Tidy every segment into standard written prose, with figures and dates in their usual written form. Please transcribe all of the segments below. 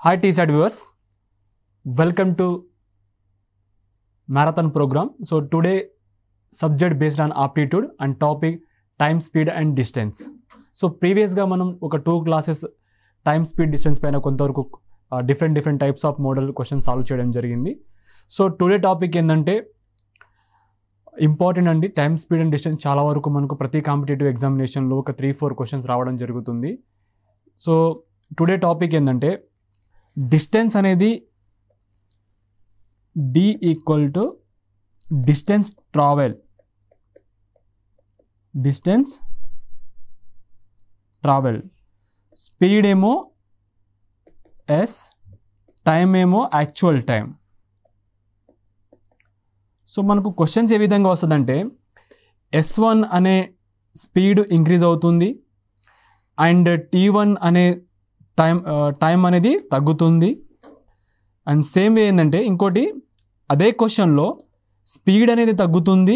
Hi TSAT viewers, welcome to marathon program. So today subject based on aptitude and topic time, speed and distance. So previous ga manam oka 2 classes time, speed, distance paina kontavaraku different types of model questions solve cheyadam jarigindi. So today topic endante important అండి. Time, speed and distance చాలా వరకు మనకు ప్రతి competitive ఎగ్జామినేషన్లో ఒక 3-4 questions రావడం జరుగుతుంది. So today topic ఏంటంటే డిస్టెన్స్ అనేది d equal to distance travel, speed ఏమో s, టైం ఏమో యాక్చువల్ టైం. సో మనకు క్వశ్చన్స్ ఏ విధంగా వస్తుందంటే S1 అనే స్పీడ్ ఇంక్రీజ్ అవుతుంది అండ్ T1 అనే టైం అనేది తగ్గుతుంది. అండ్ సేమ్ వే ఏంటంటే ఇంకోటి అదే క్వశ్చన్లో స్పీడ్ అనేది తగ్గుతుంది,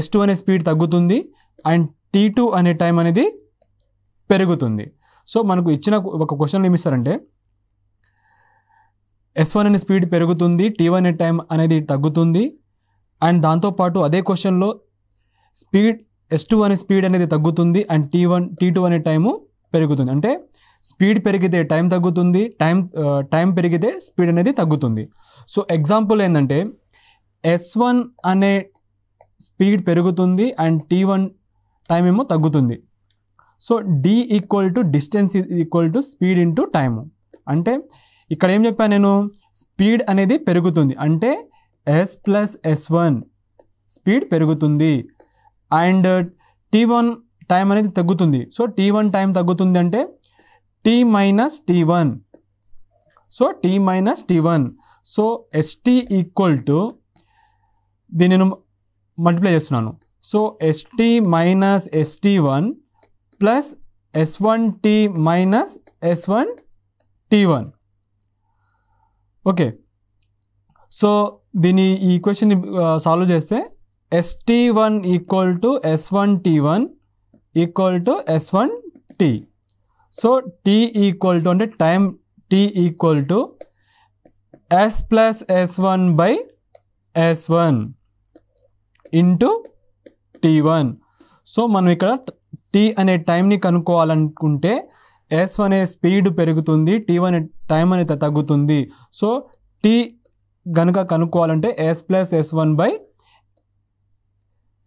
S2 అనే స్పీడ్ తగ్గుతుంది అండ్ T2 అనే టైం అనేది పెరుగుతుంది. సో మనకు ఇచ్చిన ఒక క్వశ్చన్లో ఏమిస్తారంటే S1 అనే స్పీడ్ పెరుగుతుంది, T1 అనే టైం అనేది తగ్గుతుంది అండ్ దాంతోపాటు అదే క్వశ్చన్లో స్పీడ్ S2 అనే స్పీడ్ అనేది తగ్గుతుంది అండ్ T2 అనే టైము పెరుగుతుంది. అంటే స్పీడ్ పెరిగితే టైం తగ్గుతుంది, టైం పెరిగితే స్పీడ్ అనేది తగ్గుతుంది. సో ఎగ్జాంపుల్ ఏంటంటే S1 అనే స్పీడ్ పెరుగుతుంది అండ్ T1 టైం ఏమో తగ్గుతుంది. So D equal to distance equal to speed into time. అంటే ఇక్కడ ఏం చెప్పాను నేను, స్పీడ్ అనేది పెరుగుతుంది అంటే S ప్లస్ S1 స్పీడ్ పెరుగుతుంది అండ్ T1 టైం అనేది తగ్గుతుంది. సో T1 టైం తగ్గుతుంది అంటే T minus T1. So T minus T1. So ST equal to దీన్ని నేను మల్టిప్లై చేస్తున్నాను. So ST minus ST1 plus S1T minus S1T1. Okay, so దీని ఈ ఈక్వేషన్ సాల్వ్ చేస్తే ST1 equal to S1T1 equal to S1T. So T equal to అంటే time T equal to S plus S1 by S1 into T1. So మనం ఇక్కడ T అనే టైంని కనుక్కోవాలనుకుంటే S1 అనే speed పెరుగుతుంది, T1 అనే టైం అనేది తగ్గుతుంది. సో T గనుక కనుక్కోవాలంటే S plus S1 by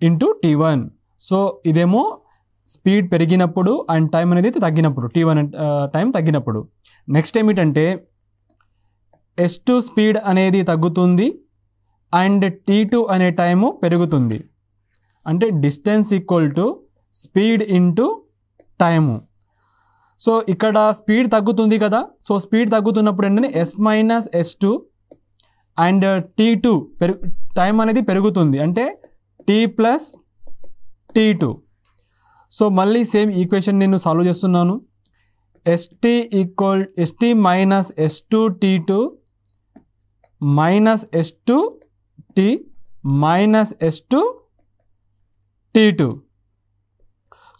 into T1. So ఇదేమో స్పీడ్ పెరిగినప్పుడు అండ్ టైం అనేది తగ్గినప్పుడు, T1 టైం తగ్గినప్పుడు. నెక్స్ట్ ఏమిటంటే S2 స్పీడ్ అనేది తగ్గుతుంది అండ్ T2 అనే టైము పెరుగుతుంది. అంటే distance equal to speed into time. So ఇక్కడ స్పీడ్ తగ్గుతుంది కదా, సో స్పీడ్ తగ్గుతున్నప్పుడు ఏంటంటే S minus S2 and T2 time అనేది పెరుగుతుంది అంటే T ప్లస్ T2. సో మళ్ళీ సేమ్ ఈక్వేషన్ నేను సాల్వ్ చేస్తున్నాను. ST minus S2 T2 minus S2 T minus S2 T2.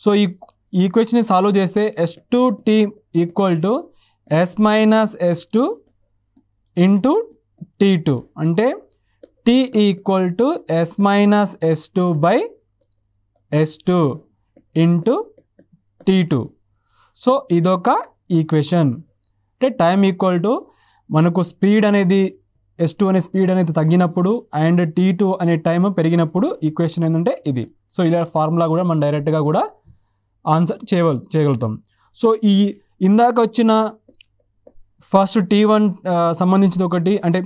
So ఈ ఈక్వేషన్ సాల్వ్ చేస్తే S2T equal to S minus S2 into T2 అంటే T equal to S minus S2 by S2 into T2. So ఇదొక equation. అంటే time equal to మనకు speed అనేది S2 అనే speed అనేది తగ్గినప్పుడు అండ్ T2 అనే టైం పెరిగినప్పుడు ఈక్వేషన్ ఏంటంటే ఇది. సో ఇలా ఫార్ములా కూడా మనం డైరెక్ట్గా కూడా ఆన్సర్ చేయగలుగుతాం. సో ఈ ఇందాక వచ్చిన ఫస్ట్ T1 సంబంధించింది ఒకటి అంటే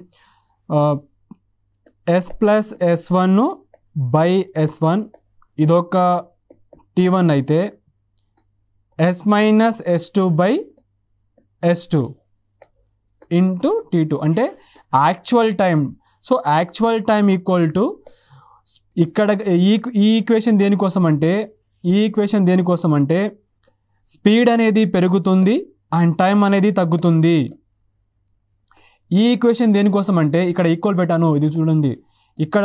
S plus S1 by S1 ఇదొక T1 అయితే S minus S2 by S2 into T2 అంటే actual time. So actual time equal to ఇక్కడ ఈ ఈక్వేషన్ దేనికోసం అంటే స్పీడ్ అనేది పెరుగుతుంది అండ్ టైం అనేది తగ్గుతుంది. ఈ ఈక్వేషన్ దేనికోసం అంటే ఇక్కడ ఈక్వల్ పెట్టాను, ఇది చూడండి. ఇక్కడ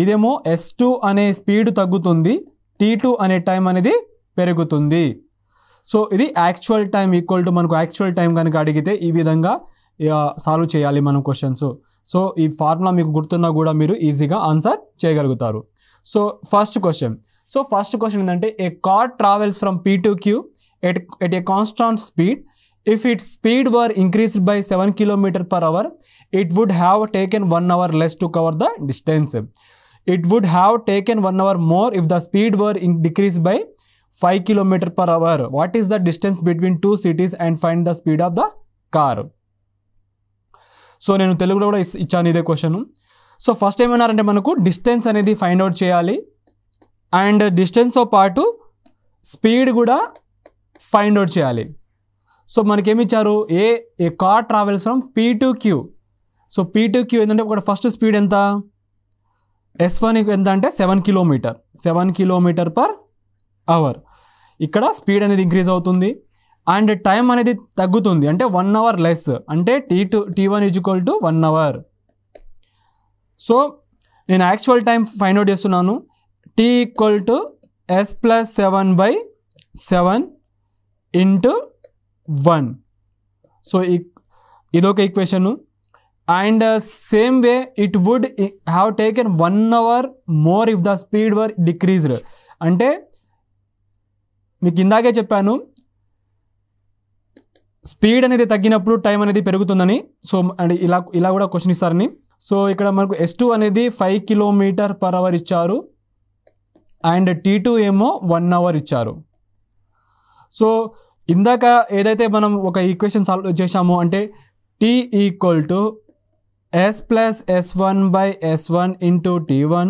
ఇదేమో S2 అనే స్పీడ్ తగ్గుతుంది, T2 అనే టైం అనేది పెరుగుతుంది. సో ఇది యాక్చువల్ టైం ఈక్వల్ టు మనకు యాక్చువల్ టైం కనుక అడిగితే ఈ విధంగా సాల్వ్ చేయాలి మనం క్వశ్చన్స్. సో ఈ ఫార్ములా మీకు గుర్తున్నా కూడా మీరు ఈజీగా ఆన్సర్ చేయగలుగుతారు. సో ఫస్ట్ క్వశ్చన్ ఏంటంటే a car travels from P to Q at a constant speed. If its speed were increased by 7 km per hour, it would have taken 1 hour less to cover the distance. It would have taken 1 hour more if the speed were decreased by 5 km per hour. What is the distance between two cities and find the speed of the car? So నేను తెలుగులో కూడా ఇచ్చాను ఇదే question. So first ఏమన్నారంటే మనకు distance అనేది find out చేయాలి and డిస్టెన్స్తో పాటు స్పీడ్ కూడా ఫైండ్ అవుట్ చేయాలి. సో మనకేమిచ్చారు, a car travels from P to Q. So P to Q ఏంటంటే ఒకటి ఫస్ట్ స్పీడ్ ఎంత, S1 ఎంత అంటే 7 కిలోమీటర్ పర్ అవర్. ఇక్కడ స్పీడ్ అనేది ఇంక్రీజ్ అవుతుంది అండ్ టైం అనేది తగ్గుతుంది, అంటే 1 hour లెస్, అంటే T1 = 1 hour. సో నేను యాక్చువల్ టైం ఫైండ్ అవుట్ చేస్తున్నాను. T = S+7/7 × 1. సో ఇదొక equation. And same way it would have taken 1 hour more if the speed were decreased. అంటే మీకు ఇందాకే చెప్పాను స్పీడ్ అనేది తగ్గినప్పుడు టైం అనేది పెరుగుతుందని. సో అండ్ ఇలా కూడా క్వశ్చన్ ఇస్తారని. సో ఇక్కడ మనకు S2 అనేది 5 km/h ఇచ్చారు అండ్ T2 ఏమో 1 hour ఇచ్చారు. సో ఇందాక ఏదైతే మనం ఒక ఈక్వేషన్ సాల్వ్ చేసామో అంటే T = S+S1/S1 × T1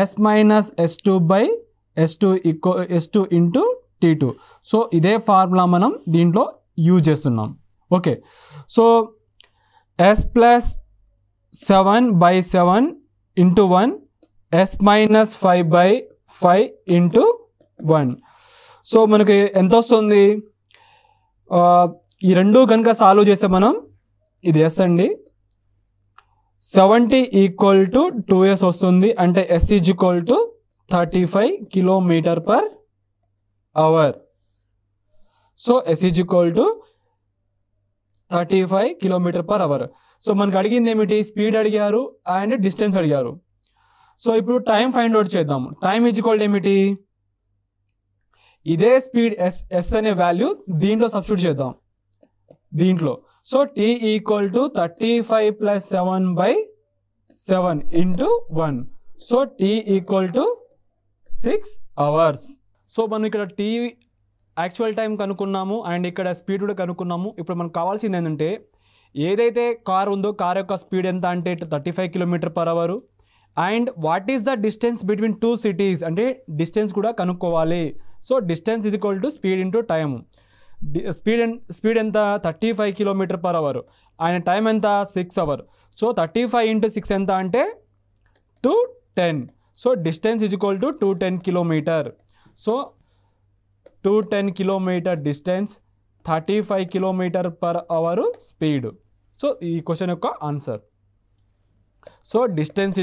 S-S2/S2 × T2. So ఇదే ఫార్ములా మనం దీంట్లో యూజ్ చేస్తున్నాం. Okay, so S+7/7 × 1 S-5/5 × 1. So మనకి ఎంత వస్తుంది, ఈ రెండు కనుక సాల్వ్ చేస్తే మనం ఇది S అండి, 70 = 2S వస్తుంది. అంటే S = 35 km/h. So S = 35 km/h. So మనకు అడిగింది ఏమిటి, స్పీడ్ అడిగారు అండ్ డిస్టెన్స్ అడిగారు. సో ఇప్పుడు టైం ఫైండ్ అవుట్ చేద్దాం. టైం = ఏమిటి, ఇదే స్పీడ్ S అనే వాల్యూ దీంట్లో సబ్స్టిట్యూట్ చేద్దాం దీంట్లో. So T = 35 + 7/7 × 1. So T = 6 hours. So మనం ఇక్కడ T యాక్చువల్ టైం కనుక్కున్నాము అండ్ ఇక్కడ స్పీడ్ కూడా కనుక్కున్నాము. ఇప్పుడు మనకు కావాల్సింది ఏంటంటే ఏదైతే కార్ ఉందో కార్ యొక్క స్పీడ్ ఎంత అంటే 35 km/h and what is the distance between two cities అంటే డిస్టెన్స్ కూడా కనుక్కోవాలి. So distance = speed into time. Speed ఎంత 35 km/h ఆయన టైం ఎంత 6 hours. సో 35 × 6 ఎంత అంటే 210. So distance = 210 km. So 210 km distance, 35 km/h speed. So ఈ క్వశ్చన్ యొక్క answer. So distance =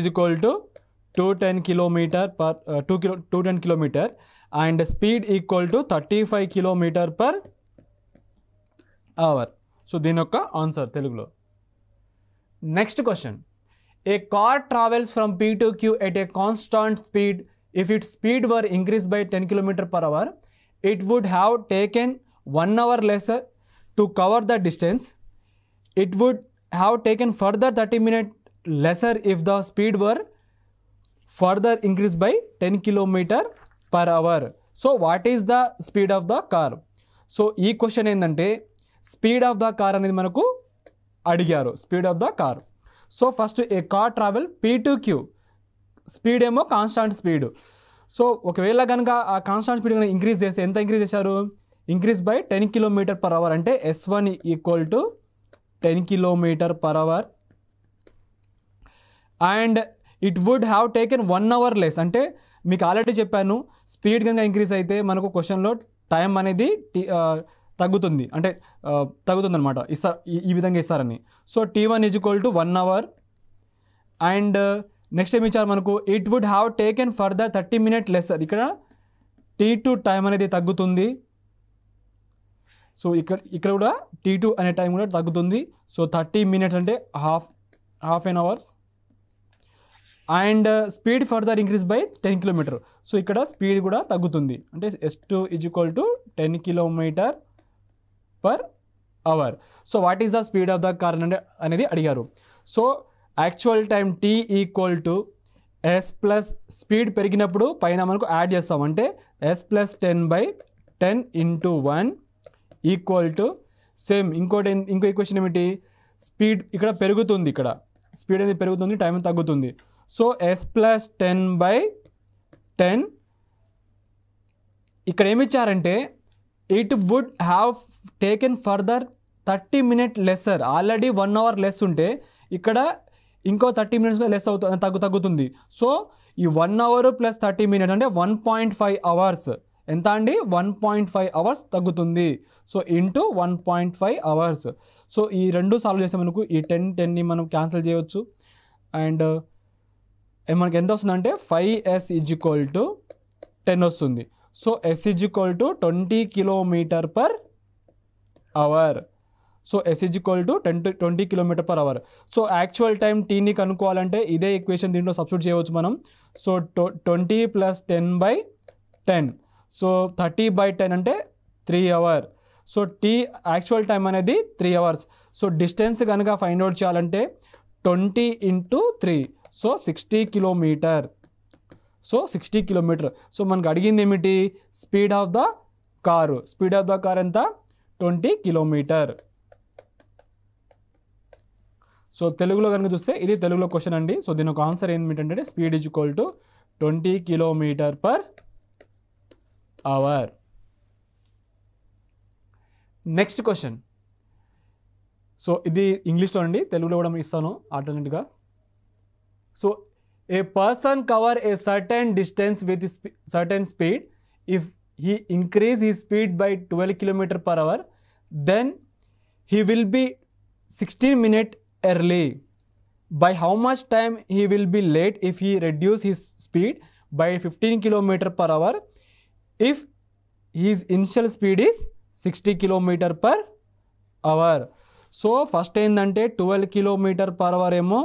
210 km and speed = 35 km/h. So దీని యొక్క ఆన్సర్ తెలుగులో. Next question, A car travels from P to Q at a constant speed. If its speed were increased by 10 km/h, it would have taken 1 hour lesser to cover the distance. It would have taken further 30 minutes lesser if the speed were further increased by 10 km/h. So what is the speed of the car? So ఈ question ఏంటంటే speed of the car అనేది మనకు అడిగారు, speed of the car. So first A car travel P to Q, speed ఏమో constant speed. So ఒకవేళ కనుక ఆ constant speed కనుక ఇంక్రీజ్ చేస్తే ఎంత ఇంక్రీజ్ చేశారు, ఇంక్రీజ్ బై 10 km/h అంటే S1 = 10 km/h and it would have taken 1 hour less. అంటే మీకు ఆల్రెడీ చెప్పాను స్పీడ్ కనుక ఇంక్రీజ్ అయితే మనకు క్వశ్చన్లో టైం అనేది తగ్గుతుంది, అంటే తగ్గుతుంది అనమాట, ఈ విధంగా ఇస్తారని. So T1 = 1 hour and next ఏమి ఇచ్చారు మనకు, it would have taken further 30 minutes lesser. ఇక్కడ T2 టైం అనేది తగ్గుతుంది సో ఇక్కడ కూడా T2 అనే టైం కూడా తగ్గుతుంది. సో 30 minutes అంటే half an hours. And speed further increase by 10 km. So ఇక్కడ స్పీడ్ కూడా తగ్గుతుంది, అంటే S2 = 10 km/h. So what is the speed of the car అనేది అడిగారు. So actual time T = S plus speed పెరిగినప్పుడు పైన మనకు యాడ్ చేస్తాం, అంటే S + 10/10 × 1 = సేమ్. ఇంకో ఈక్వేషన్ ఏమిటి, స్పీడ్ ఇక్కడ పెరుగుతుంది, ఇక్కడ స్పీడ్ అనేది పెరుగుతుంది, టైం తగ్గుతుంది. సో S + 10/10 ఇక్కడ ఏమి ఇచ్చారంటే it would have taken further 30 minutes lesser. Already 1 hour less ఉంటే ఇక్కడ ఇంకో 30 minutes లెస్ అవుతుంది, తగ్గుతుంది. సో ఈ 1 hour + 30 minutes అంటే 1.5 hours. ఎంత అండి, 1.5 hours తగ్గుతుంది. So into 1.5 hours. సో ఈ రెండు సాల్వ్ చేస్తే మనకు ఈ 10ని మనం క్యాన్సిల్ చేయవచ్చు. అండ్ మనకి ఎంత వస్తుందంటే 5S = 10 వస్తుంది. So S = 20 km/h. So S = 20 km/h. So actual time Tని కనుక్కోవాలంటే ఇదే ఈక్వేషన్ దీంట్లో సబ్స్టిట్యూట్ చేయవచ్చు మనం. సో 20 + 10/10. సో 30/10 అంటే 3 hours. So T actual time అనేది 3 hours. సో డిస్టెన్స్ కనుక ఫైండ్ అవుట్ చేయాలంటే 20 × 3. So 60 km. So 60 km. So మనకు అడిగింది ఏమిటి, speed of the car. Speed of the car ఎంత, 20 km. సో తెలుగులో కనుక చూస్తే ఇది తెలుగులో క్వశ్చన్ అండి. సో దీని ఒక ఆన్సర్ ఏమిటంటే speed = 20 km/h. Next question. So ఇది ఇంగ్లీష్లో అండి, తెలుగులో కూడా ఇస్తాను ఆల్టర్నేట్గా. So a person cover a certain distance with certain speed. If he increase his speed by 12 km/h, then he will be 16 minutes early. By how much time he will be late if he reduce his speed by 15 km/h if his initial speed is 60 km/h. So first ఏంటంటే 12 km/h ఏమో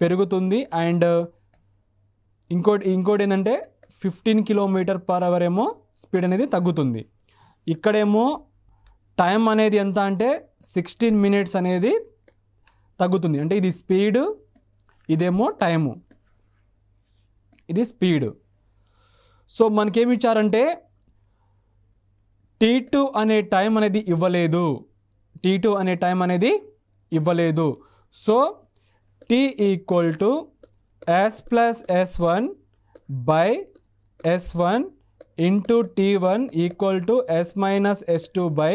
పెరుగుతుంది, and ఇంకోటి ఏంటంటే 15 km/h ఏమో speed అనేది తగ్గుతుంది. ఇక్కడేమో time అనేది ఎంత అంటే 16 minutes అనేది తగ్గుతుంది, అంటే ఇది స్పీడ్, ఇదేమో టైము, ఇది స్పీడ్. సో మనకేమి ఇచ్చారంటే T2 అనే టైం అనేది ఇవ్వలేదు, T2 అనే టైం అనేది ఇవ్వలేదు. So T = S + S1 by S1 into T1 = S - S2 by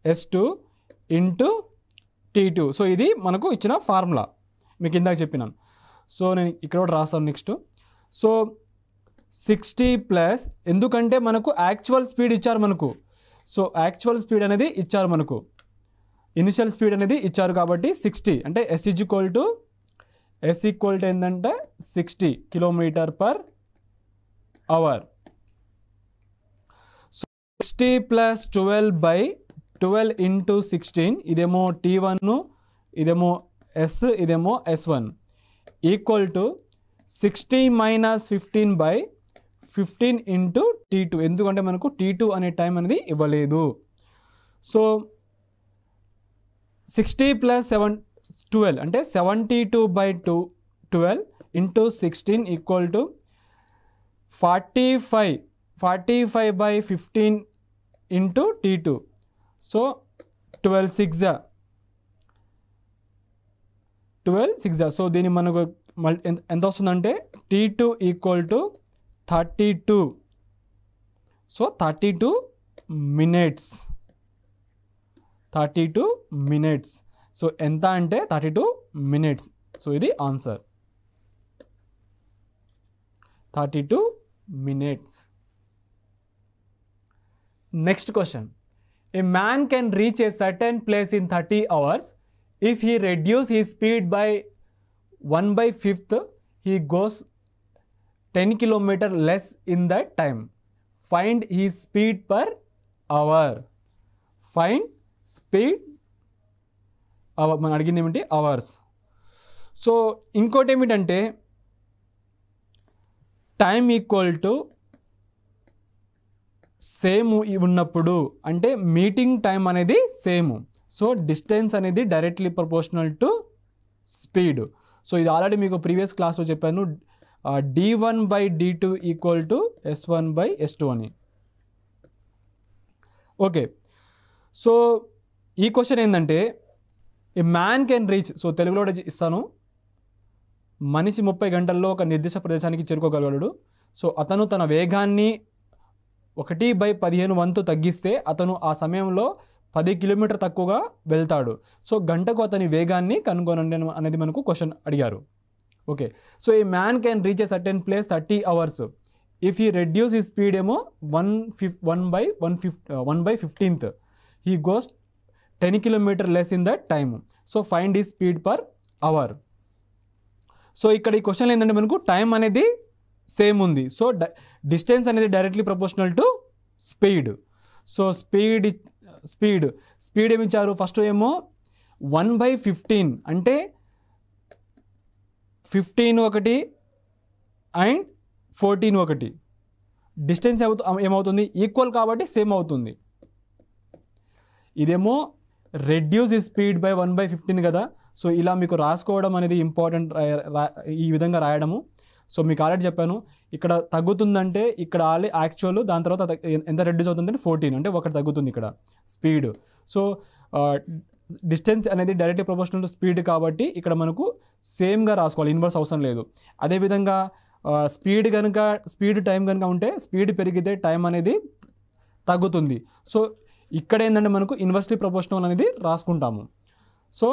S2 into T2. So ఇది మనకు ఇచ్చిన ఫార్ములా, మీకు ఇందాక చెప్పినాను. సో నేను ఇక్కడ కూడా రాస్తాను నెక్స్ట్. సో 60 ప్లస్, ఎందుకంటే మనకు యాక్చువల్ స్పీడ్ ఇచ్చారు మనకు. సో యాక్చువల్ స్పీడ్ అనేది ఇచ్చారు మనకు, ఇనిషియల్ స్పీడ్ అనేది ఇచ్చారు కాబట్టి 60 అంటే S = ఏంటంటే 60 km/h. సో 60 + 12/12 into 16, ఇదేమో T1, ఇదేమో S, ఇదేమో S1 = 60 - 15/15 into T2, ఎందుకంటే మనకు T2 అనే టైం అనేది ఇవ్వలేదు. సో 60 + 12 అంటే 72/12 into 16 = 45/15 into T2. So 12 6. So దీన్ని మనకు ఎంత వస్తుందంటే T2 = 32. So 32 minutes. సో ఎంత అంటే 32 minutes. సో ఇది answer, 32 minutes. Next question. A man can reach a certain place in 30 hours. If he reduce his speed by 1/5, he goes 10 km less in that time. Find his speed per hour. Find speed మనం అడిగింది ఏమిటి hours. So ఇంకోటి ఏమిటంటే time equal to same ఉన్నప్పుడు అంటే meeting time అనేది same. So distance అనేది directly proportional to speed. So ఇది ఆల్రెడీ మీకు ప్రీవియస్ క్లాస్లో చెప్పాను, d1/d2 ఈక్వల్ టు s1/s2 అని. ఓకే, సో ఈ క్వశ్చన్ ఏంటంటే ఏ మ్యాన్ కెన్ రీచ్, సో తెలుగులో ఇస్తాను, మనిషి 30 గంటల్లో ఒక నిర్దిష్ట ప్రదేశానికి చేరుకోగలడు. సో అతను తన వేగాన్ని 1/15 వంతు తగ్గిస్తే అతను ఆ సమయంలో 10 కిలోమీటర్ తక్కువగా వెళ్తాడు. సో గంటకు అతని వేగాన్ని కనుగొనండి అనేది మనకు క్వశ్చన్ అడిగారు. ఓకే, సో ఈ man can reach a certain place 30 hours if he reduce ఈ స్పీడ్ ఏమో 1/15 he goes 10 kilometers less in that time. So find ఈ స్పీడ్ పర్ అవర్. సో ఇక్కడ ఈ క్వశ్చన్ ఏంటంటే మనకు టైం అనేది సేమ్ ఉంది. సో డిస్టెన్స్ అనేది directly proportional to speed. So speed ఏమి ఇచ్చారు, ఫస్ట్ ఏమో 1/15 అంటే 15 ఒకటి అండ్ 14 ఒకటి. డిస్టెన్స్ ఏమవుతుంది, ఈక్వల్ కాబట్టి సేమ్ అవుతుంది. ఇదేమో రెడ్యూస్ ఈ స్పీడ్ బై 1/15 కదా. సో ఇలా మీకు రాసుకోవడం అనేది ఇంపార్టెంట్, ఈ విధంగా రాయడము. సో మీకు ఆల్రెడీ చెప్పాను, ఇక్కడ తగ్గుతుందంటే ఇక్కడ యాక్చువల్, దాని తర్వాత ఎంత రెడ్యూస్ అవుతుందంటే 14 అంటే ఒకటి తగ్గుతుంది ఇక్కడ స్పీడ్. సో డిస్టెన్స్ అనేది డైరెక్ట్ ప్రపోర్షనల్ టు స్పీడ్ కాబట్టి ఇక్కడ మనకు సేమ్గా రాసుకోవాలి, ఇన్వర్స్ అవసరం లేదు. అదేవిధంగా స్పీడ్ టైం కనుక ఉంటే స్పీడ్ పెరిగితే టైం అనేది తగ్గుతుంది. సో ఇక్కడ ఏంటంటే మనకు ఇన్వర్స్లీ ప్రపోర్షనల్ అనేది రాసుకుంటాము. సో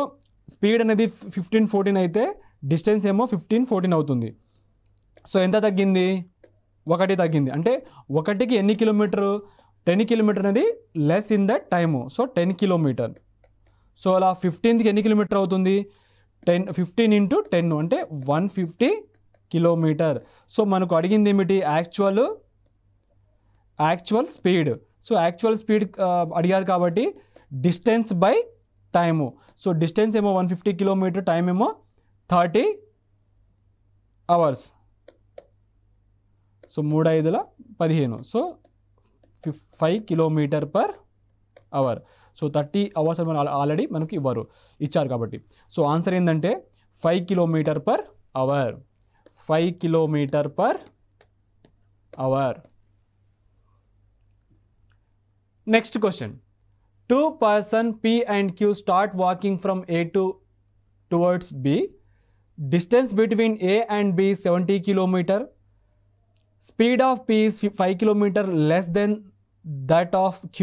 స్పీడ్ అనేది 15-14 అయితే డిస్టెన్స్ ఏమో 15-14 అవుతుంది. సో ఎంత తగ్గింది, 1 తగ్గింది. అంటే 1కి ఎన్ని కిలోమీటరు, 10 kilometers అనేది less in that time. So 10 kilometers. So అలా 15కి ఎన్ని కిలోమీటర్ అవుతుంది, 15 × 10 అంటే 150 kilometers. సో మనకు అడిగింది ఏమిటి, actual speed. So actual speed అడిగారు కాబట్టి distance by time. So distance ఏమో 150 kilometers, టైం ఏమో 30 hours. So 3×5 = 15. So 5 kilometers per hour. So 30 hours అని ఆల్రెడీ మనకి ఇచ్చారు కాబట్టి. సో ఆన్సర్ ఏంటంటే 5 kilometers per hour. 5 kilometers per hour. Next question. 2 persons P and Q start walking from A towards B. Distance between A and B is 70 kilometers. Speed of P is 5 kilometers less than that of Q.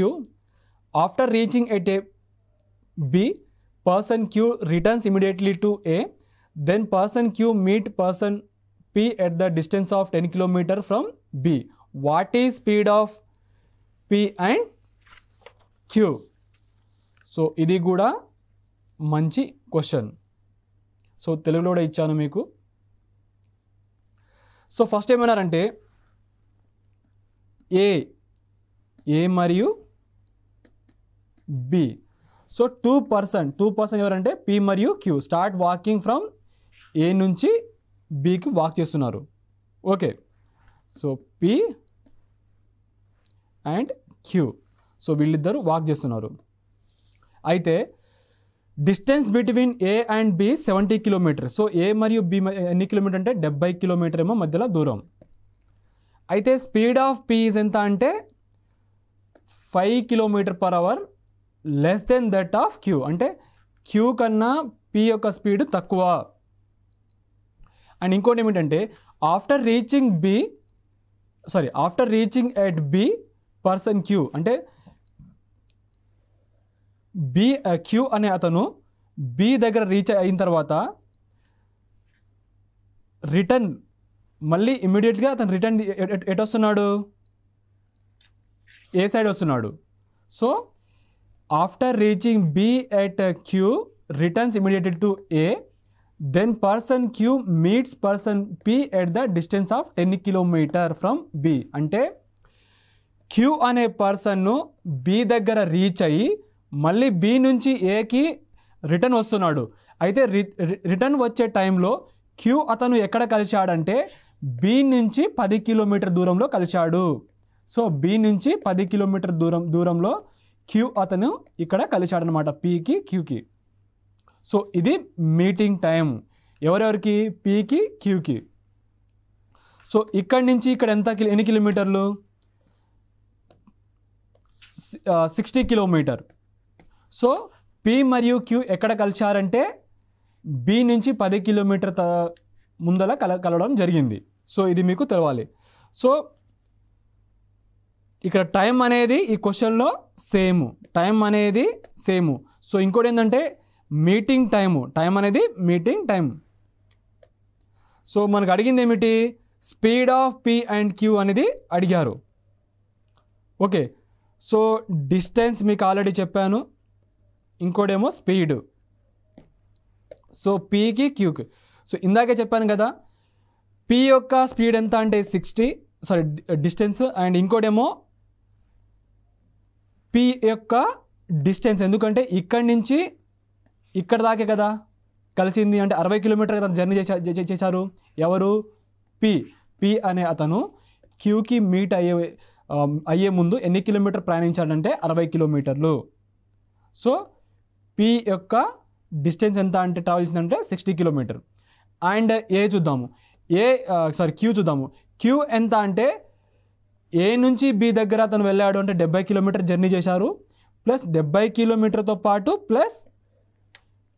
After reaching at a B, person Q returns immediately to A. Then person Q meet person P at the distance of 10 kilometers from B. What is speed of P and Q? So ఇది కూడా మంచి question. So తెలుగులో కూడా ఇచ్చాను మీకు. So first ఏమన్నారంటే A మరియు B. So 2 persons ఎవరంటే పి మరియు Q start walking from A నుంచి బికి వాక్ చేస్తున్నారు. Okay, so P and Q, so వీళ్ళిద్దరు వాక్ చేస్తున్నారు. అయితే distance between A and B 70 kilometers. So A మరియు బి ఎన్ని కిలోమీటర్ అంటే 70 kilometers ఏమో మధ్యలో దూరం. అయితే స్పీడ్ ఆఫ్ పి ఎంత అంటే 5 kilometers per hour less than that of Q. అంటే క్యూ కన్నా పి యొక్క స్పీడ్ తక్కువ. అండ్ ఇంకోటి ఏమిటంటే after reaching at B person Q అంటే క్యూ అనే అతను బి దగ్గర రీచ్ అయిన తర్వాత రిటర్న్ మళ్ళీ ఇమ్మీడియట్గా అతను రిటర్న్ ఎటు వస్తున్నాడు, ఏ సైడ్ వస్తున్నాడు. So after reaching B at Q returns immediately to A. Then person Q meets person P at the distance of 10 kilometers from B. అంటే క్యూ అనే పర్సన్ను బి దగ్గర రీచ్ అయ్యి మళ్ళీ బి నుంచి ఏకి రిటర్న్ వస్తున్నాడు. అయితే రిటర్న్ వచ్చే టైంలో క్యూ అతను ఎక్కడ కలిశాడంటే బి నుంచి 10 కిలోమీటర్ దూరంలో కలిశాడు. సో బి నుంచి 10 కిలోమీటర్ దూరంలో క్యూ అతను ఇక్కడ కలిశాడనమాట, పీకి క్యూకి. సో ఇది మీటింగ్ టైం ఎవరెవరికి, పీకి క్యూకి. సో ఇక్కడి నుంచి ఇక్కడ ఎన్ని కిలోమీటర్లు, 60 కిలోమీటర్. సో పి మరియు క్యూ ఎక్కడ కలిశారంటే బి నుంచి 10 కిలోమీటర్ ముందల కలవడం జరిగింది. సో ఇది మీకు తెలవాలి. సో ఇక్కడ టైం అనేది ఈ క్వశ్చన్లో సేమ్, టైం అనేది సేమ్. సో ఇంకోటి ఏంటంటే మీటింగ్ టైము, టైం అనేది మీటింగ్ టైం. సో మనకు అడిగింది ఏమిటి, speed of P and Q అనేది అడిగారు. ఓకే, సో డిస్టెన్స్ మీకు ఆల్రెడీ చెప్పాను, ఇంకోటేమో స్పీడ్. సో పీకి క్యూకి. సో ఇందాకే చెప్పాను కదా, పి యొక్క స్పీడ్ ఎంత అంటే 60, సారీ డిస్టెన్స్, అండ్ ఇంకోటేమో పి యొక్క డిస్టెన్స్. ఎందుకంటే ఇక్కడి నుంచి ఇక్కడ దాకే కదా కలిసింది, అంటే 60 కిలోమీటర్ కదా జర్నీ చేశారు ఎవరు, పి అనే అతను క్యూకి మీట్ అయ్యే ముందు ఎన్ని కిలోమీటర్ ప్రయాణించాడంటే 60 కిలోమీటర్లు. సో పి యొక్క డిస్టెన్స్ ఎంత అంటే ట్రావెల్ చేసిందంటే 60 కిలోమీటర్. అండ్ చూద్దాము, క్యూ చూద్దాము. క్యూ ఎంత అంటే ఏ నుంచి బి దగ్గర అతను వెళ్ళాడు అంటే 70 కిలోమీటర్ జర్నీ చేశారు, ప్లస్ 70 కిలోమీటర్తో పాటు ప్లస్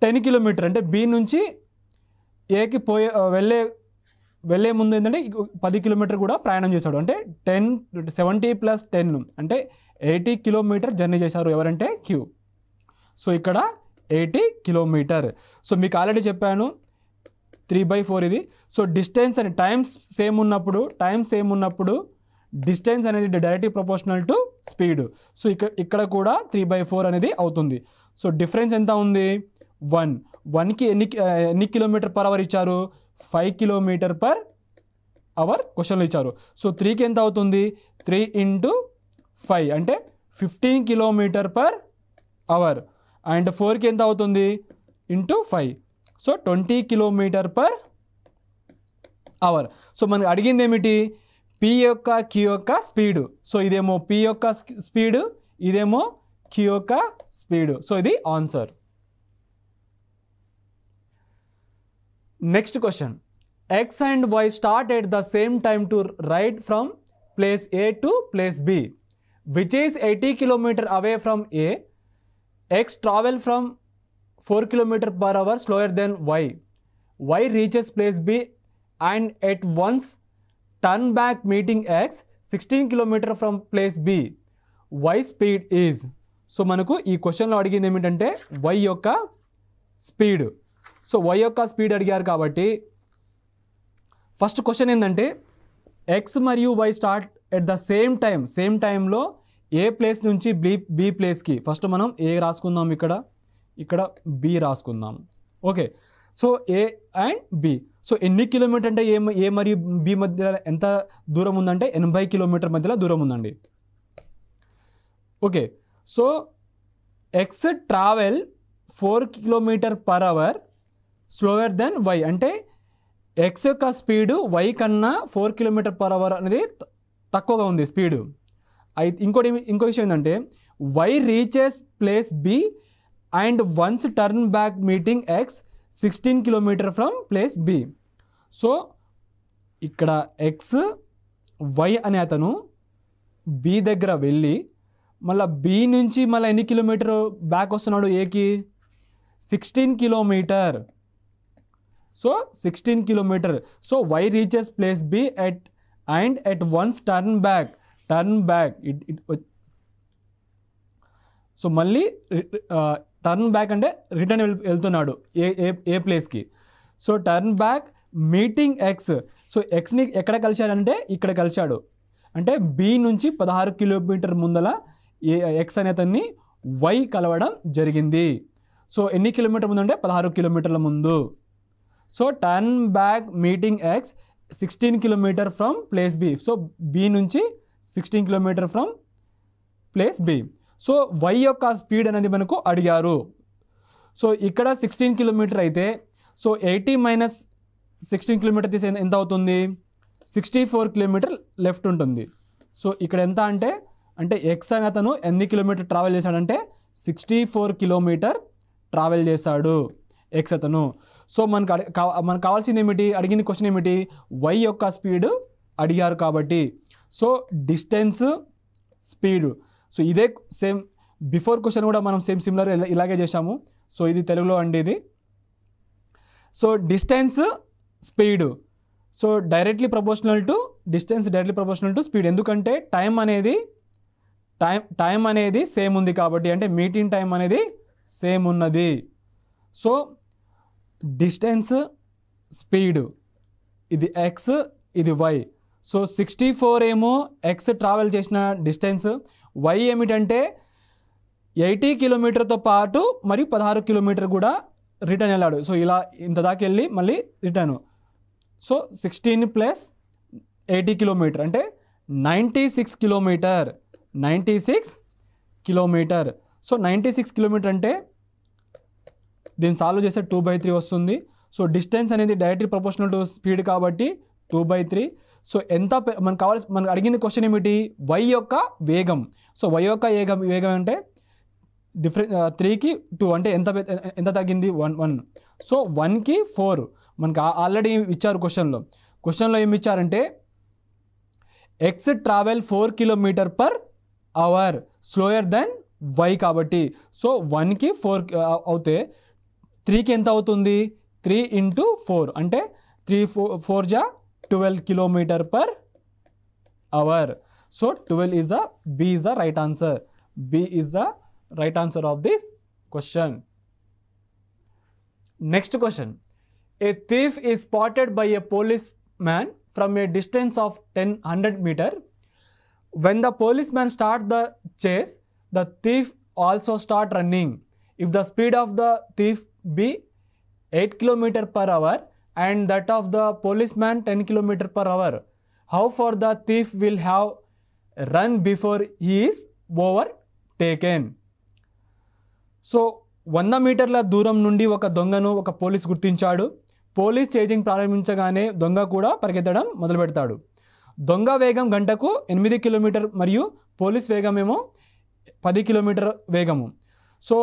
10 కిలోమీటర్, అంటే బి నుంచి ఏకి వెళ్ళే ముందు ఏంటంటే 10 కిలోమీటర్ కూడా ప్రయాణం చేశాడు. అంటే 70 + 10 అంటే 80 కిలోమీటర్ జర్నీ చేశారు ఎవరంటే క్యూ. సో ఇక్కడ 80 కిలోమీటర్. సో మీకు ఆల్రెడీ చెప్పాను 3/4 ఇది. సో డిస్టెన్స్ అని టైం సేమ్ ఉన్నప్పుడు డిస్టెన్స్ అనేది directly proportional to speed. So ఇక్కడ కూడా 3/4 అనేది అవుతుంది. సో డిఫరెన్స్ ఎంత ఉంది, 1కి ఎన్ని కిలోమీటర్ పర్ అవర్ ఇచ్చారు, 5 కిలోమీటర్ పర్ అవర్ క్వశ్చన్లో ఇచ్చారు. సో 3కి ఎంత అవుతుంది, 3 × 5 అంటే 15 కిలోమీటర్ పర్ అవర్. అండ్ 4కి ఎంత అవుతుంది, × 5, so 20 kilometre per hour. So మనకు అడిగింది ఏమిటి, పి యొక్క క్యూ యొక్క స్పీడ్. సో ఇదేమో పి యొక్క స్పీడ్, ఇదేమో క్యూ యొక్క స్పీడ్. సో ఇది answer. Next question, X and Y start at the same time to ride from place A to place B, which is 80 km away from A. X travel from 4 km per hour slower than Y. Y reaches place B and at once turn back meeting X 16 km from place B. Y speed is. So మనకు ఈ క్వశ్చన్లో అడిగింది ఏమిటంటే Y యొక్క speed. So Y యొక్క speed అడిగారు కాబట్టి first question ఏంటంటే ఎక్స్ మరియు Y start at the same టైంలో ఏ ప్లేస్ నుంచి బి ప్లేస్కి ఫస్ట్ మనం ఏ రాసుకుందాం, ఇక్కడ బి రాసుకుందాం. Okay, so A and B. So ఎన్ని కిలోమీటర్ అంటే ఏ మరియు బి మధ్య ఎంత దూరం ఉందంటే 80 కిలోమీటర్ మధ్యలో దూరం ఉందండి. Okay, so X travel 4 kilometre per hour slower than Y, అంటే ఎక్స్ యొక్క స్పీడు వై కన్నా 4 కిలోమీటర్ పర్ అవర్ అనేది తక్కువగా ఉంది స్పీడు. ఇంకో విషయం ఏంటంటే Y reaches place B and once turn back meeting X 16 kilometre from place B. So ఇక్కడ ఎక్స్ వై అనే అతను బి దగ్గర వెళ్ళి మళ్ళీ బి నుంచి మళ్ళీ ఎన్ని కిలోమీటర్ బ్యాక్ వస్తున్నాడు ఏకి, 16 kilometre. So 16 kilometre. So Y reaches place B at once turn back. So మళ్ళీ టర్న్ బ్యాక్ అంటే రిటర్న్ వెళ్తున్నాడు ఏ ప్లేస్కి. So turn back meeting X. So ఎక్స్ని ఎక్కడ కలిశాడంటే ఇక్కడ కలిశాడు, అంటే బి నుంచి 16 కిలోమీటర్ ముందల ఎక్స్ అనే అతన్ని వై కలవడం జరిగింది. సో ఎన్ని కిలోమీటర్ ముందు అంటే 16 కిలోమీటర్ల ముందు. So turn back meeting X 16 kilometre from place B. So B నుంచి 16 kilometre from place B. So y యొక్క స్పీడ్ అనేది మనకు అడిగారు. సో ఇక్కడ 16 కిలోమీటర్ అయితే సో 80 మైనస్ 16 కిలోమీటర్ తీసి ఎంత అవుతుంది? 64 కిలోమీటర్ లెఫ్ట్ ఉంటుంది. సో ఇక్కడ ఎంత అంటే ఎక్స్ అని అతను ఎన్ని కిలోమీటర్ ట్రావెల్ చేశాడంటే 64 కిలోమీటర్ ట్రావెల్ చేశాడు ఎక్స్ అతను. సో మనకు కావాల్సింది ఏమిటి? అడిగింది క్వశ్చన్ ఏమిటి? y యొక్క స్పీడ్ అడిగారు కాబట్టి సో డిస్టెన్స్ స్పీడ్. సో ఇదే సేమ్ బిఫోర్ క్వశ్చన్ కూడా మనం సిమిలర్ ఇలాగే చేశాము. సో ఇది తెలుగులో అండి ఇది. So distance speed so directly proportional to distance directly proportional to speed. ఎందుకంటే టైం అనేది సేమ్ ఉంది కాబట్టి, అంటే మీటింగ్ టైం అనేది సేమ్ ఉన్నది. సో డిస్టెన్స్ స్పీడ్ ఇది ఎక్స్ ఇది వై. సో 64 ఏమో ఎక్స్ ట్రావెల్ చేసిన డిస్టెన్స్, వై ఏమిటంటే 80 కిలోమీటర్తో పాటు మరియు 16 కిలోమీటర్ కూడా రిటర్న్ వెళ్ళాడు. సో ఇలా ఇంత దాకా వెళ్ళి మళ్ళీ రిటర్న్. సో 16 ప్లస్ 80 కిలోమీటర్ అంటే 96 కిలోమీటర్. 96 కిలోమీటర్. సో 96 కిలోమీటర్ అంటే దీన్ని సాల్వ్ చేస్తే 2/3 వస్తుంది. సో డిస్టెన్స్ అనేది డైరెక్ట్లీ ప్రపోర్షనల్ టు స్పీడ్ కాబట్టి 2/3. సో ఎంత మనకు అడిగింది క్వశ్చన్ ఏమిటి? y యొక్క వేగం. సో y యొక్క వేగం అంటే 3కి 2 అంటే ఎంత తగ్గింది? 1. సో 1కి 4 మనకు ఆల్రెడీ ఇచ్చారు క్వశ్చన్లో ఏమి ఇచ్చారంటే X travel 4 kilometre per hour slower than y కాబట్టి సో 1కి 4 అవుతే 3కి ఎంత అవుతుంది? 3 × 4 అంటే 3 4 జా 12 kilometre per hour. So 12 is B is the right answer. B is the right answer of this question. Next question. A thief is spotted by a policeman from a distance of 100 meters. When the policeman starts the chase, the thief also starts running. If the speed of the thief be 8 km per hour and that of the policeman 10 km per hour, how far the thief will have run before he is overtaken? So 100 మీటర్ల దూరం నుండి ఒక దొంగను ఒక police గుర్తించాడు. Police chasing ప్రారంభించగానే దొంగ కూడా పరిగెత్తడం మొదలు పెడతాడు. దొంగ వేగం గంటకు 8 కిలోమీటర్ మరియు పోలీస్ వేగం ఏమో 10 కిలోమీటర్ వేగము. సో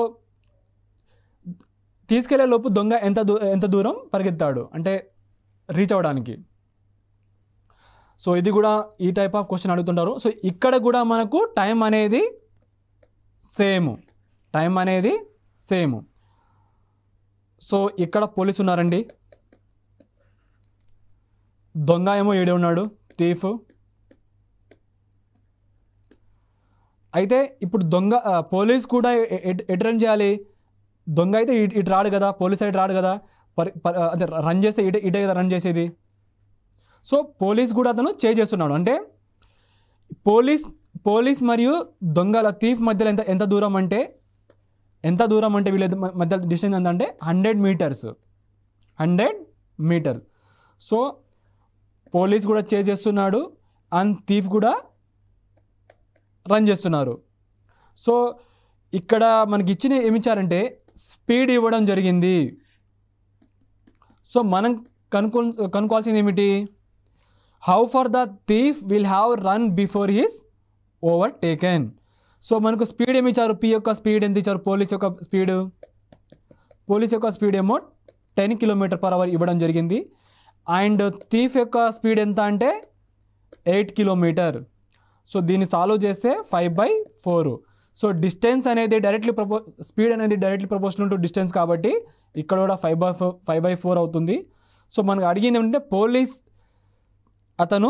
తీసుకెళ్లే లోపు దొంగ ఎంత దూరం పరిగెత్తాడు అంటే రీచ్ అవ్వడానికి. సో ఇది కూడా ఈ టైప్ ఆఫ్ క్వశ్చన్ అడుగుతుంటారు. సో ఇక్కడ కూడా మనకు టైం అనేది సేమ్. సో ఇక్కడ పోలీసు ఉన్నారండి, దొంగ ఏమో ఏడే ఉన్నాడు, థీఫ్. అయితే ఇప్పుడు పోలీస్ కూడా ఎటు రన్ చేయాలి? దొంగ అయితే ఇటు రాడు కదా, పోలీస్ సైడ్ రాడు కదా, అదే రన్ చేస్తే ఇటే కదా రన్ చేసేది. సో పోలీస్ కూడా అతను చేస్తున్నాడు. అంటే పోలీస్ మరియు దొంగల థీఫ్ మధ్యలో ఎంత దూరం అంటే వీళ్ళ మధ్య డిస్టెన్స్ ఎంత అంటే 100 మీటర్స్. సో పోలీస్ కూడా చేస్తున్నాడు అండ్ థీఫ్ కూడా రన్ చేస్తున్నారు. సో ఇక్కడ మనకి ఏమిచ్చారంటే స్పీడ్ ఇవ్వడం జరిగింది. సో మనం కనుక్కోవాల్సింది ఏమిటి? How for the thief will have run before he's overtaken. So మనకు స్పీడ్ ఏమి ఇచ్చారు? పి యొక్క స్పీడ్ ఎంత ఇచ్చారు? పోలీస్ యొక్క స్పీడ్ ఏమో 10 km/h ఇవ్వడం జరిగింది. అండ్ థీఫ్ యొక్క స్పీడ్ ఎంత అంటే 8 km. సో దీన్ని సాల్వ్ చేస్తే 5/4. సో డిస్టెన్స్ అనేది స్పీడ్ అనేది డైరెక్ట్లీ ప్రపోర్షనల్ టు డిస్టెన్స్ కాబట్టి ఇక్కడ కూడా 5/4 అవుతుంది. సో మనకు అడిగింది ఏంటంటే పోలీస్ అతను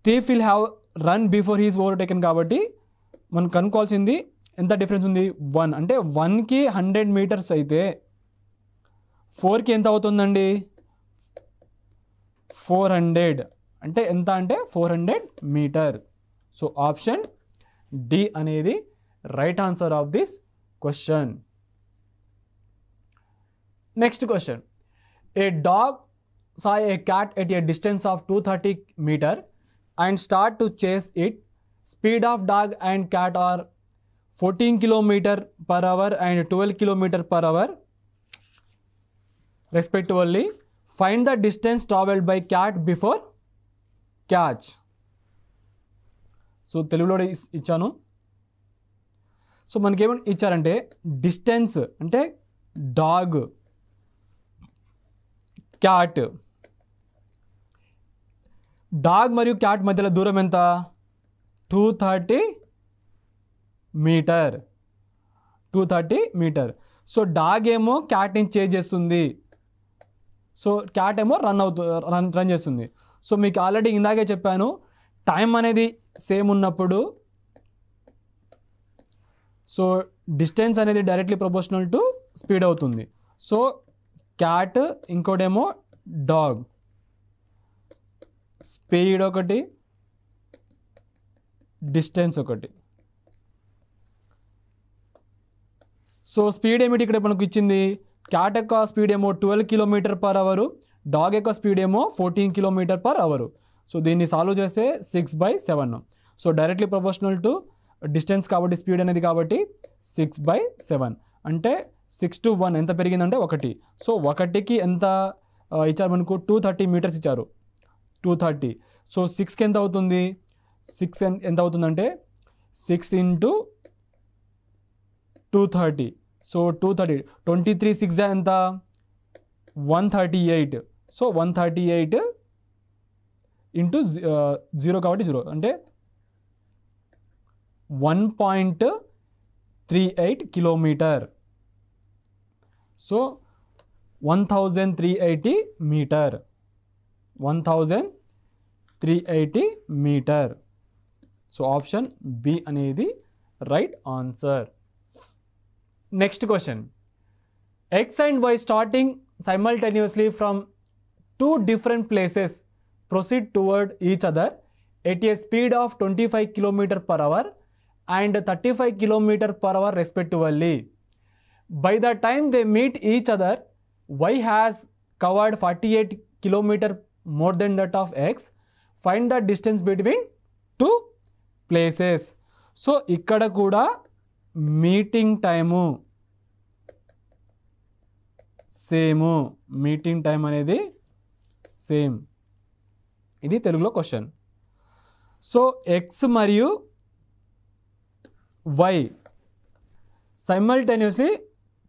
thief will have run before he's overtaken కాబట్టి మనం కనుక్కోవాల్సింది ఎంత డిఫరెన్స్ ఉంది? 1. అంటే 1కి 100 మీటర్స్ అయితే 4కి ఎంత అవుతుందండి? 400. అంటే ఎంత అంటే 400 మీటర్. సో ఆప్షన్ డి అనేది right answer of this question. Next question. A dog saw a cat at a distance of 230 meters and start to chase it. Speed of dog and cat are 14 km/h and 12 km/h respectively. Find the distance traveled by cat before catch. So తెలుగులో ఇచ్చాను. So మనకేమని ఇచ్చారంటే distance అంటే dog, cat, dog మరియు cat మధ్యలో దూరం ఎంత? 230 metre. 230 metre. So dog ఏమో క్యాట్ని chase చేస్తుంది, సో క్యాట్ ఏమో రన్ చేస్తుంది. సో మీకు ఆల్రెడీ ఇందాకే చెప్పాను, టైం అనేది సేమ్ ఉన్నప్పుడు సో డిస్టెన్స్ అనేది డైరెక్ట్లీ ప్రపోర్షనల్ టు స్పీడ్ అవుతుంది. సో క్యాట్, ఇంకోటేమో డాగ్, స్పీడ్ ఒకటి, డిస్టెన్స్ ఒకటి. సో స్పీడ్ ఏమిటి ఇక్కడ మనకు ఇచ్చింది? క్యాట్ యొక్క స్పీడ్ ఏమో 12 km/h, డాగ్ యొక్క స్పీడ్ ఏమో 14 km/h. సో దీన్ని సాల్వ్ చేస్తే 6/7. So directly proportional to distance కాబట్టి స్పీడ్ అనేది, కాబట్టి 6/7 అంటే 6 to 1 ఎంత పెరిగిందంటే 1. సో 1కి ఎంత ఇచ్చారు మనకు? 230 మీటర్స్ ఇచ్చారు. 230. సో 6కి ఎంత అవుతుంది? 6 ఎంత అవుతుందంటే 6 into 230. సో 230, 23 6 ఎంత? 138. సో 138 ఇంటూ 0 కాబట్టి 0 అంటే 1.38 kilometre. So 1380 metre. 1380 metre. So option B అనేది right answer. Next question. X and Y starting simultaneously from two different places proceed toward each other at a speed of 25 km/h and 35 km/h respectively. By the time they meet each other, Y has covered 48 km more than that of X. Find the distance between two places. So ఇక్కడ కూడా meeting time same. Meeting time అనేది same. ఇది తెలుగులో question. So X మరియు Y simultaneously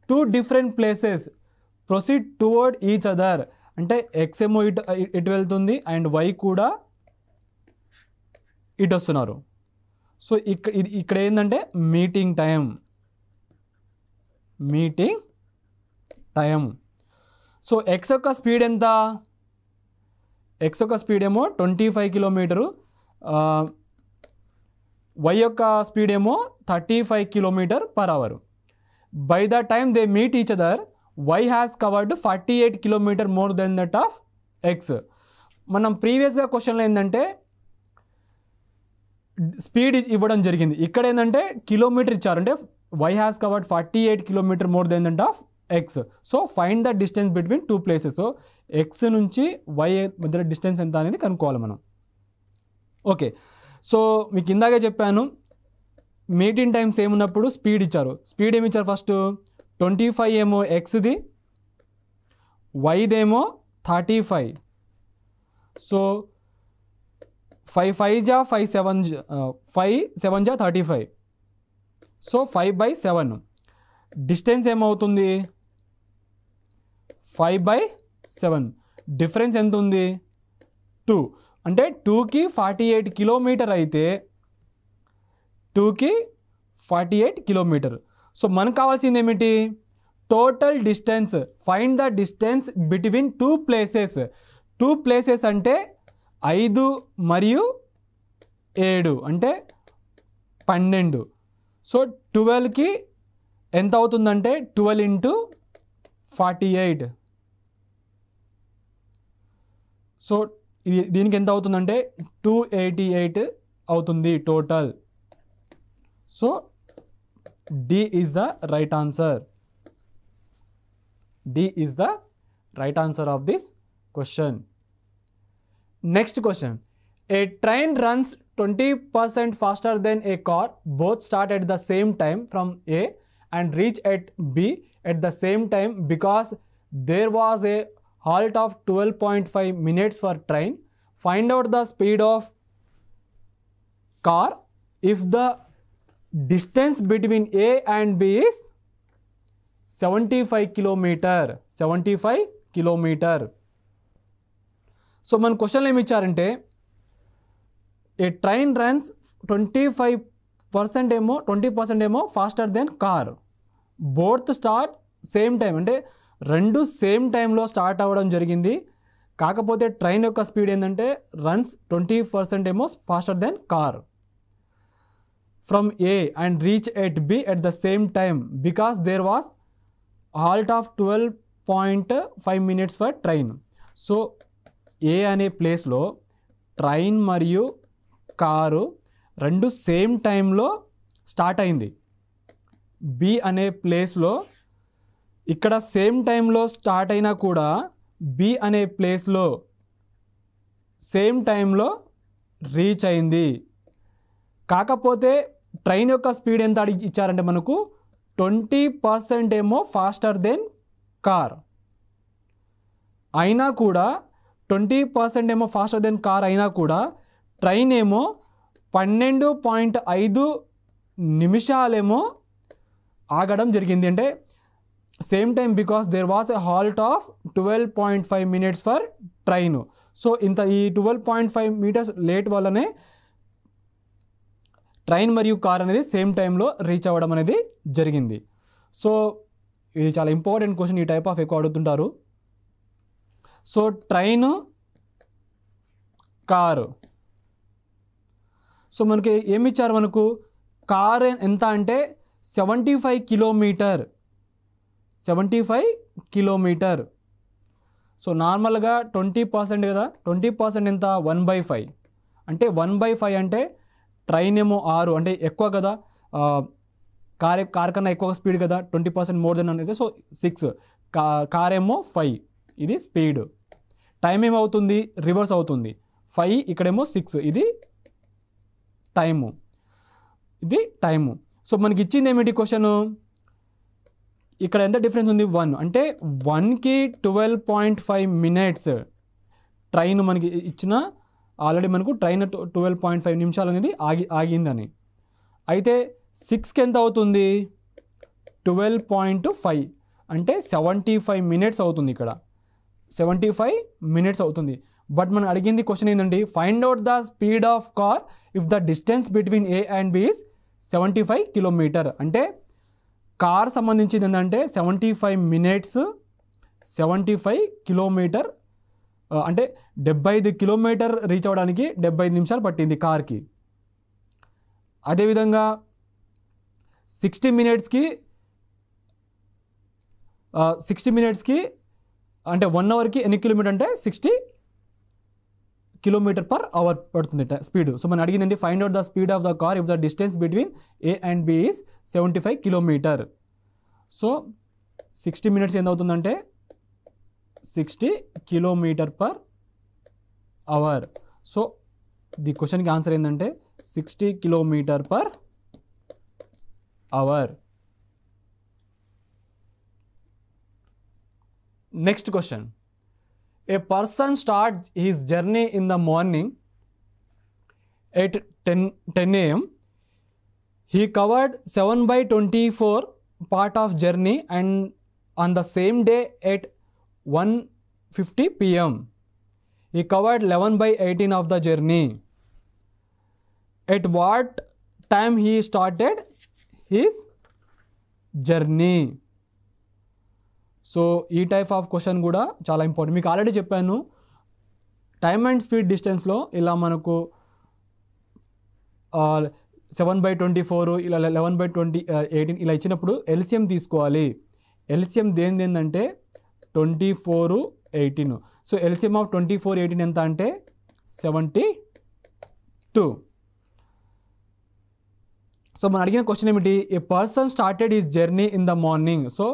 2 different places proceed toward each other అంటే X ఏమో ఇటు వెళ్తుంది అండ్ వై కూడా ఇటు వస్తున్నారు. సో ఇక్కడ ఏంటంటే meeting time. Meeting time. So X యొక్క స్పీడ్ ఎంత? ఎక్స్ యొక్క స్పీడ్ ఏమో 25 km. వై యొక్క స్పీడ్ ఏమో 35 km/h. By the time they meet each other Y has covered 48 km more than that of X. మనం ప్రీవియస్గా క్వశ్చన్లో ఏంటంటే స్పీడ్ ఇవ్వడం జరిగింది. ఇక్కడ ఏంటంటే కిలోమీటర్ ఇచ్చారు, అంటే Y has covered 48 km more than that of X. So find the distance between 2 places. So X నుంచి వై మధ్య డిస్టెన్స్ ఎంత అనేది కనుక్కోవాలి మనం. ఓకే, సో మీకు ఇందాకే చెప్పాను, మీటింగ్ టైం సేమ్ ఉన్నప్పుడు స్పీడ్ ఇచ్చారు. స్పీడ్ ఏమి ఇచ్చారు? ఫస్ట్ 25 ఏమో ఎక్స్ది, వైదేమో 35. సో 5 5 జా 5 7 5 7 జా 35. సో 5/7. డిస్టెన్స్ ఏమవుతుంది? 5/7. డిఫరెన్స్ ఎంత ఉంది? 2. అంటే 2కి 48 km అయితే 2కి 48 km. సో మనకు కావాల్సింది ఏమిటి? Total distance. Find the distance between 2 places. 2 places అంటే 5 మరియు 7 అంటే 12. సో 12కి ఎంత అవుతుందంటే 12 into 48. సో దీనికి ఎంత అవుతుందంటే 288 అవుతుంది total. So D is the right answer. D is the right answer of this question. Next question. A train runs 20% faster than a car. Both start at the same time from A and reach at B at the same time because there was a halt of 12.5 minutes for train. Find out the speed of car if the distance between A and B is 75 kilometer. 75 kilometer. So మన క్వశ్చన్లో ఏమి ఇచ్చారంటే a train runs 20% ఏమో faster than car. Both start same time, అంటే రెండు same టైంలో start అవ్వడం జరిగింది. కాకపోతే ట్రైన్ యొక్క స్పీడ్ ఏంటంటే రన్స్ 20% ఏమో faster than car. From A and reach at B at the same time because there was halt of 12.5 minutes for train. So A అనే ప్లేస్లో ట్రైన్ మరియు కారు రెండు సేమ్ టైంలో స్టార్ట్ అయింది. బి అనే ప్లేస్లో ఇక్కడ సేమ్ టైంలో స్టార్ట్ అయినా కూడా బి అనే ప్లేస్లో సేమ్ టైంలో రీచ్ అయింది. కాకపోతే ట్రైన్ యొక్క స్పీడ్ ఎంత ఇచ్చారంటే మనకు 20% ఏమో ఫాస్టర్ దెన్ కార్. అయినా కూడా 20% ఏమో ఫాస్టర్ దెన్ కార్ అయినా కూడా ట్రైన్ ఏమో 12.5 నిమిషాలేమో ఆగడం జరిగింది. అంటే same time because there was a halt of 12.5 minutes for train. So ఇంత ఈ 12.5 minutes లేట్ వల్లనే ట్రైన్ మరియు కార్ అనేది సేమ్ టైంలో రీచ్ అవ్వడం అనేది జరిగింది. సో ఇది చాలా ఇంపార్టెంట్ క్వశ్చన్, ఈ టైప్ ఆఫ్ ఎక్కువ అడుగుతుంటారు. సో ట్రైను కారు, సో మనకి ఏమి ఇచ్చారు, మనకు కార్ ఎంత అంటే 75 కిలోమీటర్. సో నార్మల్గా 20% కదా, 20% ఎంత 1/5 అంటే 1/5 అంటే ట్రైన్ ఏమో 6 అంటే ఎక్కువ కదా, కార్ కన్నా ఎక్కువ స్పీడ్ కదా, 20% మోర్ దెన్ అనేది. సో 6, కార్ ఏమో 5, ఇది స్పీడ్. టైం ఏమవుతుంది, రివర్స్ అవుతుంది. 5 ఇక్కడేమో 6, ఇది టైము, ఇది టైము. సో మనకి ఇచ్చింది ఏమిటి క్వశ్చను, ఇక్కడ ఎంత డిఫరెన్స్ ఉంది, 1 అంటే 1కి 12.5 minutes ట్రైన్ మనకి ఇచ్చిన, ఆల్రెడీ మనకు ట్రైన్ 12.5 నిమిషాలు అనేది ఆగిందని. అయితే 6కి ఎంత అవుతుంది, 12.5 అంటే 75 minutes అవుతుంది. ఇక్కడ 75 minutes అవుతుంది. బట్ మనం అడిగింది క్వశ్చన్ ఏంటంటే find out the speed of car if the distance between A and B is 75 kilometer. అంటే కార్ సంబంధించింది ఏంటంటే 75 minutes 75 kilometer అంటే 75 kilometer రీచ్ అవ్వడానికి 75 నిమిషాలు పట్టింది కార్కి. అదేవిధంగా 60 minutesకి అంటే 1 అవర్కి ఎన్ని కిలోమీటర్ అంటే 60 km/h పడుతుంది స్పీడ్. సో మనం అడిగిందండి find out the speed of the car if the distance between A and B is 75 kilometer. So 60 minutes ఎంత అవుతుందంటే 60 km/h. సో ది క్వశ్చన్కి ఆన్సర్ ఏంటంటే 60 km/h. Next question, a person starts his journey in the morning at 10 a.m. He covered 7/24 part of journey and on the same day at 1:50 p.m. He covered 11/18 of the journey. At what time he started his journey? So ఈ type of question కూడా చాలా important. మీకు already చెప్పాను, time and speed డిస్టెన్స్లో ఇలా మనకు 7/24 ఇలా 11/18 ఇలా ఇచ్చినప్పుడు ఎల్సిఎం తీసుకోవాలి. ఎల్సిఎం ఏంటంటే 24, 18. సో ఎల్సిఎం ఆఫ్ 24, 18 ఎంత అంటే 72. సో మనం అడిగిన క్వశ్చన్ ఏమిటి, A person started his journey in the morning. So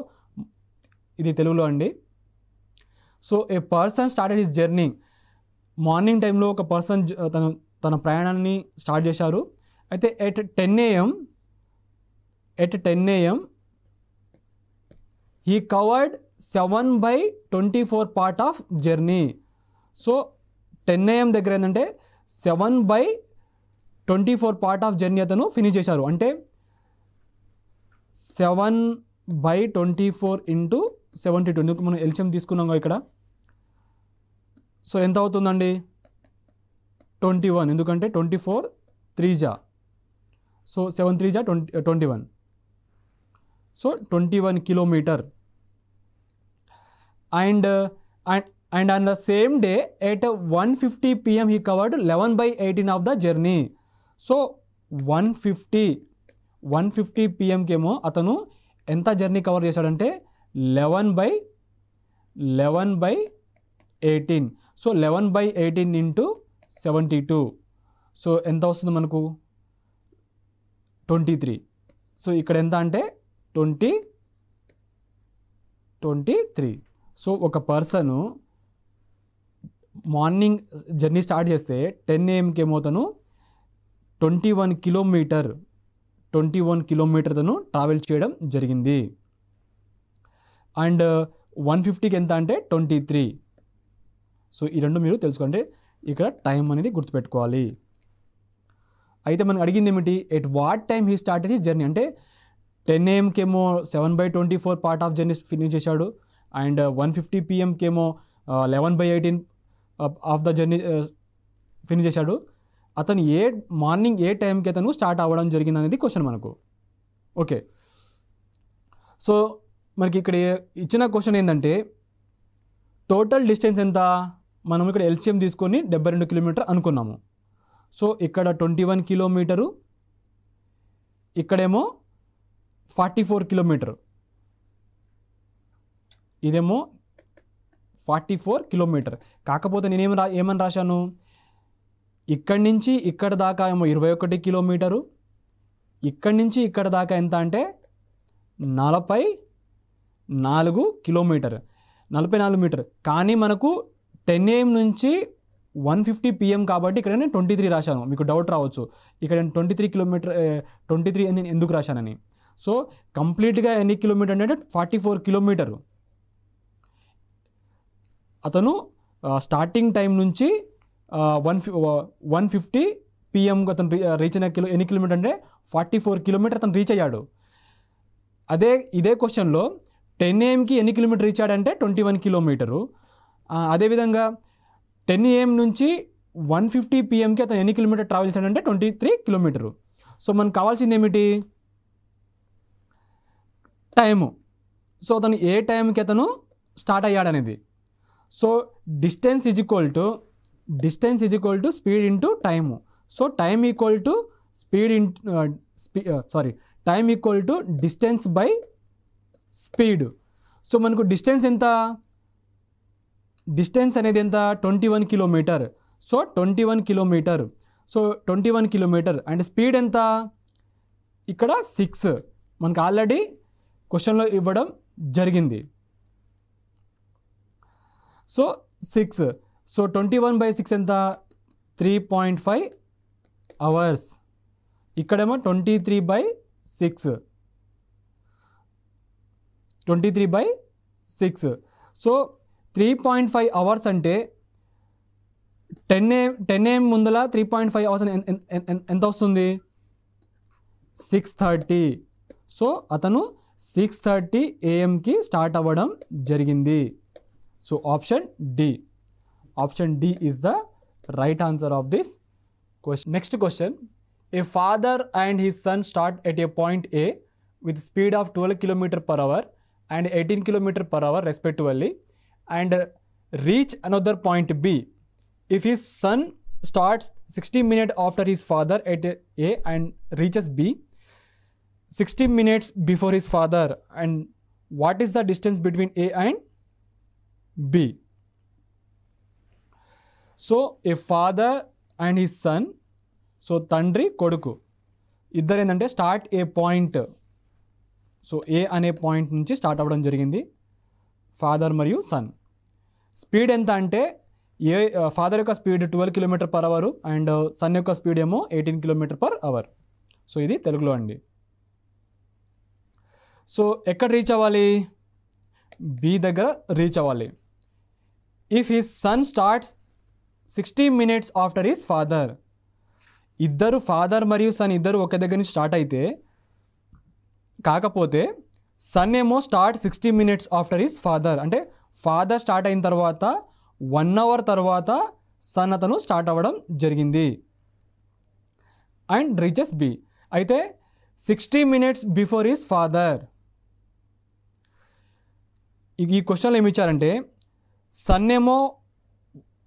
ఇది తెలుగులో అండి. So A person started his journey, morning టైంలో ఒక పర్సన్ తన ప్రయాణాన్ని స్టార్ట్ చేశారు. అయితే at 10 AM he covered 7/24 part of journey. So 10 AM దగ్గర ఏంటంటే 7/24 part of journey అతను ఫినిష్ చేశారు. అంటే 7/24 ఇంటూ 72. ఎందుకు మనం ఎల్సిఎం తీసుకున్నాం ఇక్కడ. సో ఎంత అవుతుందండి? 21. ఎందుకంటే 24 3 జా. సో 7 3 జా 21. So 21 kilometre. And on the same day at 1:50 PM he covered 11/18 of the journey. So 1:50 PM కేమో అతను ఎంత జర్నీ కవర్ చేశాడంటే 11/18. So 11/18 into 72. సో ఎంత వస్తుంది మనకు? 23. సో ఇక్కడ ఎంత అంటే 23. సో ఒక పర్సను మార్నింగ్ జర్నీ స్టార్ట్ చేస్తే 10 AMకి ఏమవుతాను 21 కిలోమీటర్ తను ట్రావెల్ చేయడం జరిగింది. అండ్ 1:50కి ఎంత అంటే 23. సో ఈ రెండు మీరు తెలుసుకోండి. ఇక్కడ టైం అనేది గుర్తుపెట్టుకోవాలి. అయితే మనకు అడిగింది ఏమిటి? At what time he started his journey. అంటే 10 AMకి ఏమో 7/24 పార్ట్ ఆఫ్ జర్నీ ఫినిష్ చేశాడు. అండ్ 1:50 PMకి ఏమో 11/18 ఆఫ్ ద జర్నీ ఫినిష్ చేశాడు. అతను మార్నింగ్ ఏ టైంకి అతను స్టార్ట్ అవ్వడం జరిగింది అనేది క్వశ్చన్ మనకు. ఓకే, సో మనకి ఇక్కడ ఇచ్చిన క్వశ్చన్ ఏంటంటే టోటల్ డిస్టెన్స్ ఎంత? మనం ఇక్కడ ఎల్సిఎం తీసుకొని 72 కిలోమీటర్ అనుకున్నాము. సో ఇక్కడ 21 కిలోమీటరు, ఇక్కడేమో 44 కిలోమీటర్, ఇదేమో 44 కిలోమీటర్. కాకపోతే నేనేమి ఏమని రాశాను? ఇక్కడి నుంచి ఇక్కడ దాకా ఏమో 21 కిలోమీటరు, ఇక్కడి నుంచి ఇక్కడ దాకా ఎంత అంటే 44 కిలోమీటర్, 44 మీటర్. కానీ మనకు 10 AM నుంచి 1:50 PM కాబట్టి ఇక్కడ నేను 23 రాశాను. మీకు డౌట్ రావచ్చు ఇక్కడ 23 అని ఎందుకు రాశానని. సో కంప్లీట్గా ఎన్ని కిలోమీటర్ అంటే 44 కిలోమీటరు. అతను స్టార్టింగ్ టైం నుంచి 1:50 PMకు అతను రీచ్ అయిన ఎన్ని కిలోమీటర్ అంటే 44 కిలోమీటర్ అతను రీచ్ అయ్యాడు. ఇదే క్వశ్చన్లో 10 AMకి ఎన్ని కిలోమీటర్ రీచ్ అయ్యాడంటే 21 కిలోమీటరు. అదేవిధంగా 10 AM నుంచి 1:50 PMకి అతను ఎన్ని కిలోమీటర్ ట్రావెల్ చేశాడంటే 23 కిలోమీటరు. సో మనకు కావాల్సింది ఏమిటి? టైము. సో అతను ఏ టైంకి అతను స్టార్ట్ అయ్యాడనేది. So distance is equal to speed into time. So time equal to time equal to distance by speed. So మనకు డిస్టెన్స్ ఎంత? డిస్టెన్స్ అనేది ఎంత? 21 kilometre. So 21 kilometre. So 21 kilometre and speed ఎంత? ఇక్కడ 6 మనకు ఆల్రెడీ క్వశ్చన్లో ఇవ్వడం జరిగింది. సో 6. సో 21/6 ఎంత? 3.5 అవర్స్. ఇక్కడేమో 23/6. సో 3.5 అవర్స్ అంటే 10 AM ముందల 3.5 అవర్స్ ఎంత వస్తుంది? 6:30. సో అతను 6:30 AMకి స్టార్ట్ అవ్వడం జరిగింది. So option D is the right answer of this question. Next question. A father and his son start at a point A with speed of 12 km/h and 18 km/h respectively and reach another point B. If his son starts 60 minutes after his father at A and reaches B 60 minutes before his father, and what is the distance between A and B? So a father and his son, so తండ్రి కొడుకు ఇద్దరు ఏంటంటే start A point. So A అనే point నుంచి start అవ్వడం జరిగింది father మరియు sun. Speed ఎంత అంటే ఫాదర్ యొక్క స్పీడ్ 12 km/h అండ్ సన్ యొక్క స్పీడ్ ఏమో 18 km/h. సో ఇది తెలుగులో అండి. సో ఎక్కడ రీచ్ అవ్వాలి? బి దగ్గర రీచ్ అవ్వాలి. If his son starts 60 minutes after his father, ఇద్దరు ఫాదర్ మరియు సన్ ఇద్దరు ఒక దగ్గర నుంచి స్టార్ట్ అయితే, కాకపోతే సన్ ఏమో start 60 minutes after his father, అంటే ఫాదర్ స్టార్ట్ అయిన తర్వాత 1 hour తర్వాత సన్ అతను స్టార్ట్ అవ్వడం జరిగింది. And reaches B. అయితే 60 minutes బిఫోర్ హిస్ ఫాదర్. ఈ క్వశ్చన్లో ఏమి ఇచ్చారంటే సన్ ఏమో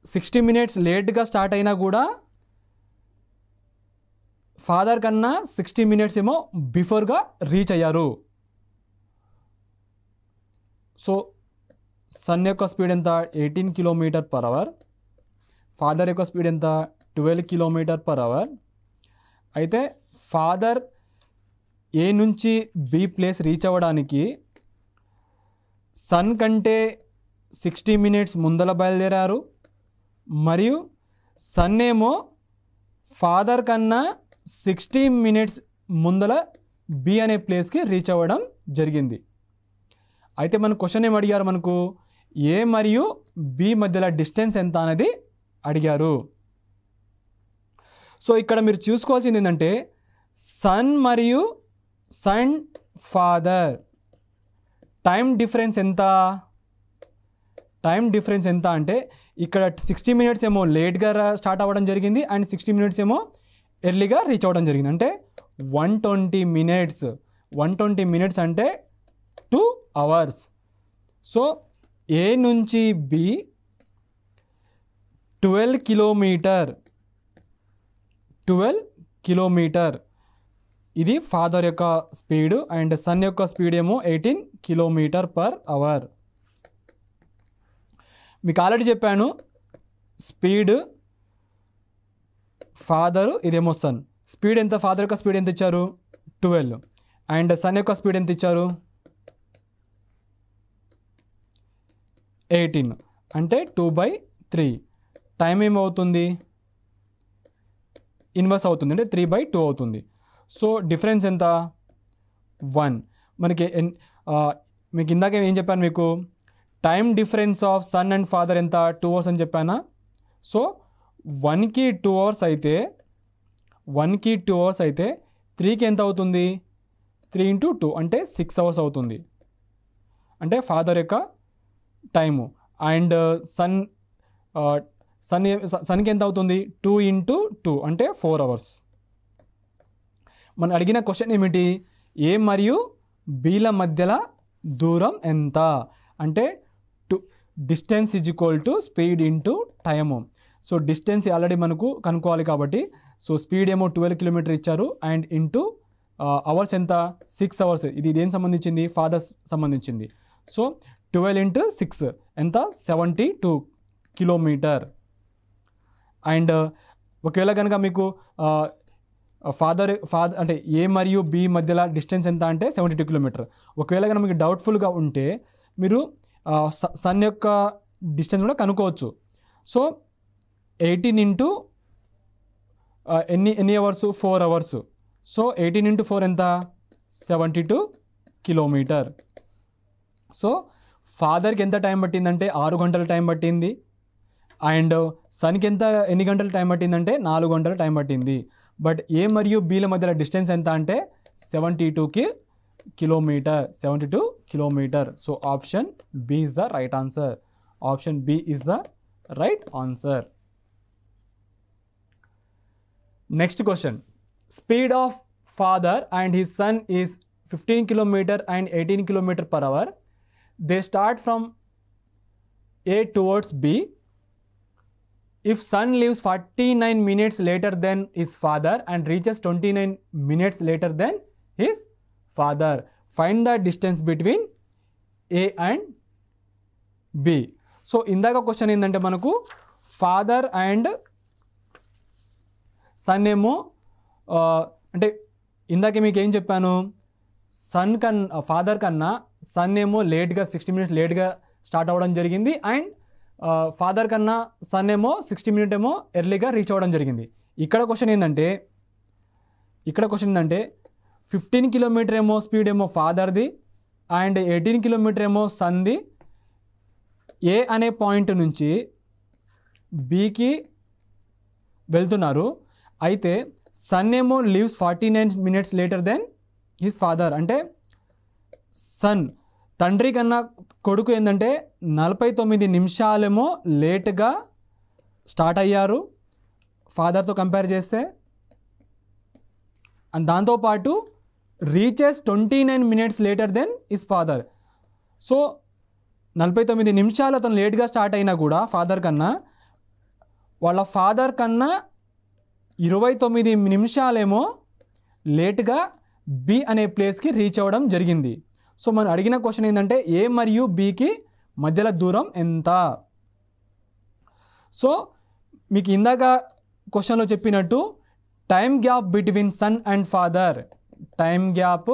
60 minutes లేట్గా స్టార్ట్ అయినా కూడా ఫాదర్ కన్నా 60 minutes ఏమో బిఫోర్గా రీచ్ అయ్యారు. సో సన్ యొక్క స్పీడ్ ఎంత? 18 km/h. ఫాదర్ యొక్క స్పీడ్ ఎంత? 12 km/h. అయితే ఫాదర్ ఏ నుంచి బి ప్లేస్ రీచ్ అవ్వడానికి సన్ కంటే 60 minutes ముందల బయలుదేరారు, మరియు సన్ ఏమో ఫాదర్ కన్నా 60 minutes ముందల బి అనే ప్లేస్కి రీచ్ అవ్వడం జరిగింది. అయితే మన క్వశ్చన్ ఏం అడిగారు? మనకు ఏ మరియు బి మధ్యలో డిస్టెన్స్ ఎంత అనేది అడిగారు. సో ఇక్కడ మీరు చూసుకోవాల్సింది ఏంటంటే సన్ మరియు సన్ ఫాదర్ టైం డిఫరెన్స్ ఎంత? టైం డిఫరెన్స్ ఎంత అంటే ఇక్కడ 60 minutes ఏమో లేట్గా స్టార్ట్ అవ్వడం జరిగింది అండ్ 60 minutes ఏమో ఎర్లీగా రీచ్ అవ్వడం జరిగింది. అంటే 120 minutes. 120 minutes అంటే 2 hours. సో ఏ నుంచి బి 12 km. ఇది ఫాదర్ యొక్క స్పీడ్ అండ్ సన్ యొక్క స్పీడ్ ఏమో 18 km/h. మీకు ఆల్రెడీ చెప్పాను స్పీడ్ ఫాదరు, ఇదేమో సన్. స్పీడ్ ఎంత? ఫాదర్ యొక్క స్పీడ్ ఎంత ఇచ్చారు? 12. అండ్ సన్ యొక్క స్పీడ్ ఎంత ఇచ్చారు? 18. అంటే 2/3. టైం ఏమవుతుంది? ఇన్వర్స్ అవుతుంది, అంటే 3/2 అవుతుంది. సో డిఫరెన్స్ ఎంత? 1. మనకి మీకు ఇందాక ఏం చెప్పాను? మీకు time difference of son and father ఎంత? 2 hours అని చెప్పానా? సో 1కి 2 hours అయితే 3కి ఎంత అవుతుంది? 3 × 2 అంటే 6 hours అవుతుంది. అంటే ఫాదర్ యొక్క టైము. అండ్ సన్కి ఎంత అవుతుంది? 2 × 2 అంటే 4 hours. మనం అడిగిన క్వశ్చన్ ఏమిటి? ఏ మరియు బీల మధ్యల దూరం ఎంత అంటే distance is equal to speed into time. So distance already మనకు కనుక్కోవాలి కాబట్టి సో స్పీడ్ ఏమో 12 km ఇచ్చారు అండ్ ఇంటూ అవర్స్ ఎంత? 6 hours. ఇది దేనికి సంబంధించింది? ఫాదర్స్ సంబంధించింది. సో 12 × 6 ఎంత? 72 km. అండ్ ఒకవేళ కనుక మీకు ఫాదర్ అంటే ఏ మరియు బి మధ్యలో డిస్టెన్స్ ఎంత అంటే 72 km. ఒకవేళ కనుక మీకు డౌట్ఫుల్గా ఉంటే మీరు సన్ యొక్క డిస్టెన్స్ కూడా కనుక్కోవచ్చు. సో 18 ఎన్ని అవర్స్? 4 hours. సో 18 × 4 ఎంత? 72 km. సో ఫాదర్కి ఎంత టైం పట్టిందంటే 6 గంటల టైం పట్టింది. అండ్ సన్కి ఎన్ని గంటల టైం పట్టిందంటే 4 గంటల టైం పట్టింది. బట్ ఏ మరియు బీల మధ్యలో డిస్టెన్స్ ఎంత అంటే 72 km. So option B is the right answer. Option B is the right answer. Next question. Speed of father and his son is 15 km and 18 km/h. They start from A towards B. If son leaves 49 minutes later than his father and reaches 29 minutes later than his father, find the distance between A and B. So ఇందాక question ఏంటంటే మనకు father and sun ఏమో అంటే ఇందాక మీకు ఏం చెప్పాను? Father కన్నా సన్ ఏమో లేట్గా 60 minutes లేట్గా స్టార్ట్ అవ్వడం జరిగింది అండ్ ఫాదర్ కన్నా సన్ ఏమో 60 minutes ఏమో ఎర్లీగా రీచ్ అవ్వడం జరిగింది. ఇక్కడ క్వశ్చన్ ఏంటంటే 15 kilometer ఏమో స్పీడ్ ఏమో ఫాదర్ది అండ్ 18 kilometer ఏమో సన్ది. ఏ అనే పాయింట్ నుంచి బికి వెళ్తున్నారు. అయితే సన్ ఏమో leaves 49 minutes later than his father. అంటే సన్ తండ్రి కన్నా కొడుకు ఏంటంటే 49 నిమిషాలేమో లేట్గా స్టార్ట్ అయ్యారు ఫాదర్తో కంపేర్ చేస్తే. అండ్ దాంతోపాటు reaches 29 minutes later than his father. So 49 నిమిషాలు అతను లేట్గా స్టార్ట్ అయినా కూడా ఫాదర్ కన్నా, వాళ్ళ ఫాదర్ కన్నా 29 నిమిషాలేమో లేట్గా బి అనే ప్లేస్కి రీచ్ అవ్వడం జరిగింది. సో మనం అడిగిన క్వశ్చన్ ఏంటంటే ఏ మరియు బికి మధ్యలో దూరం ఎంత. సో మీకు ఇందాక క్వశ్చన్లో చెప్పినట్టు time gap between son and father, time gap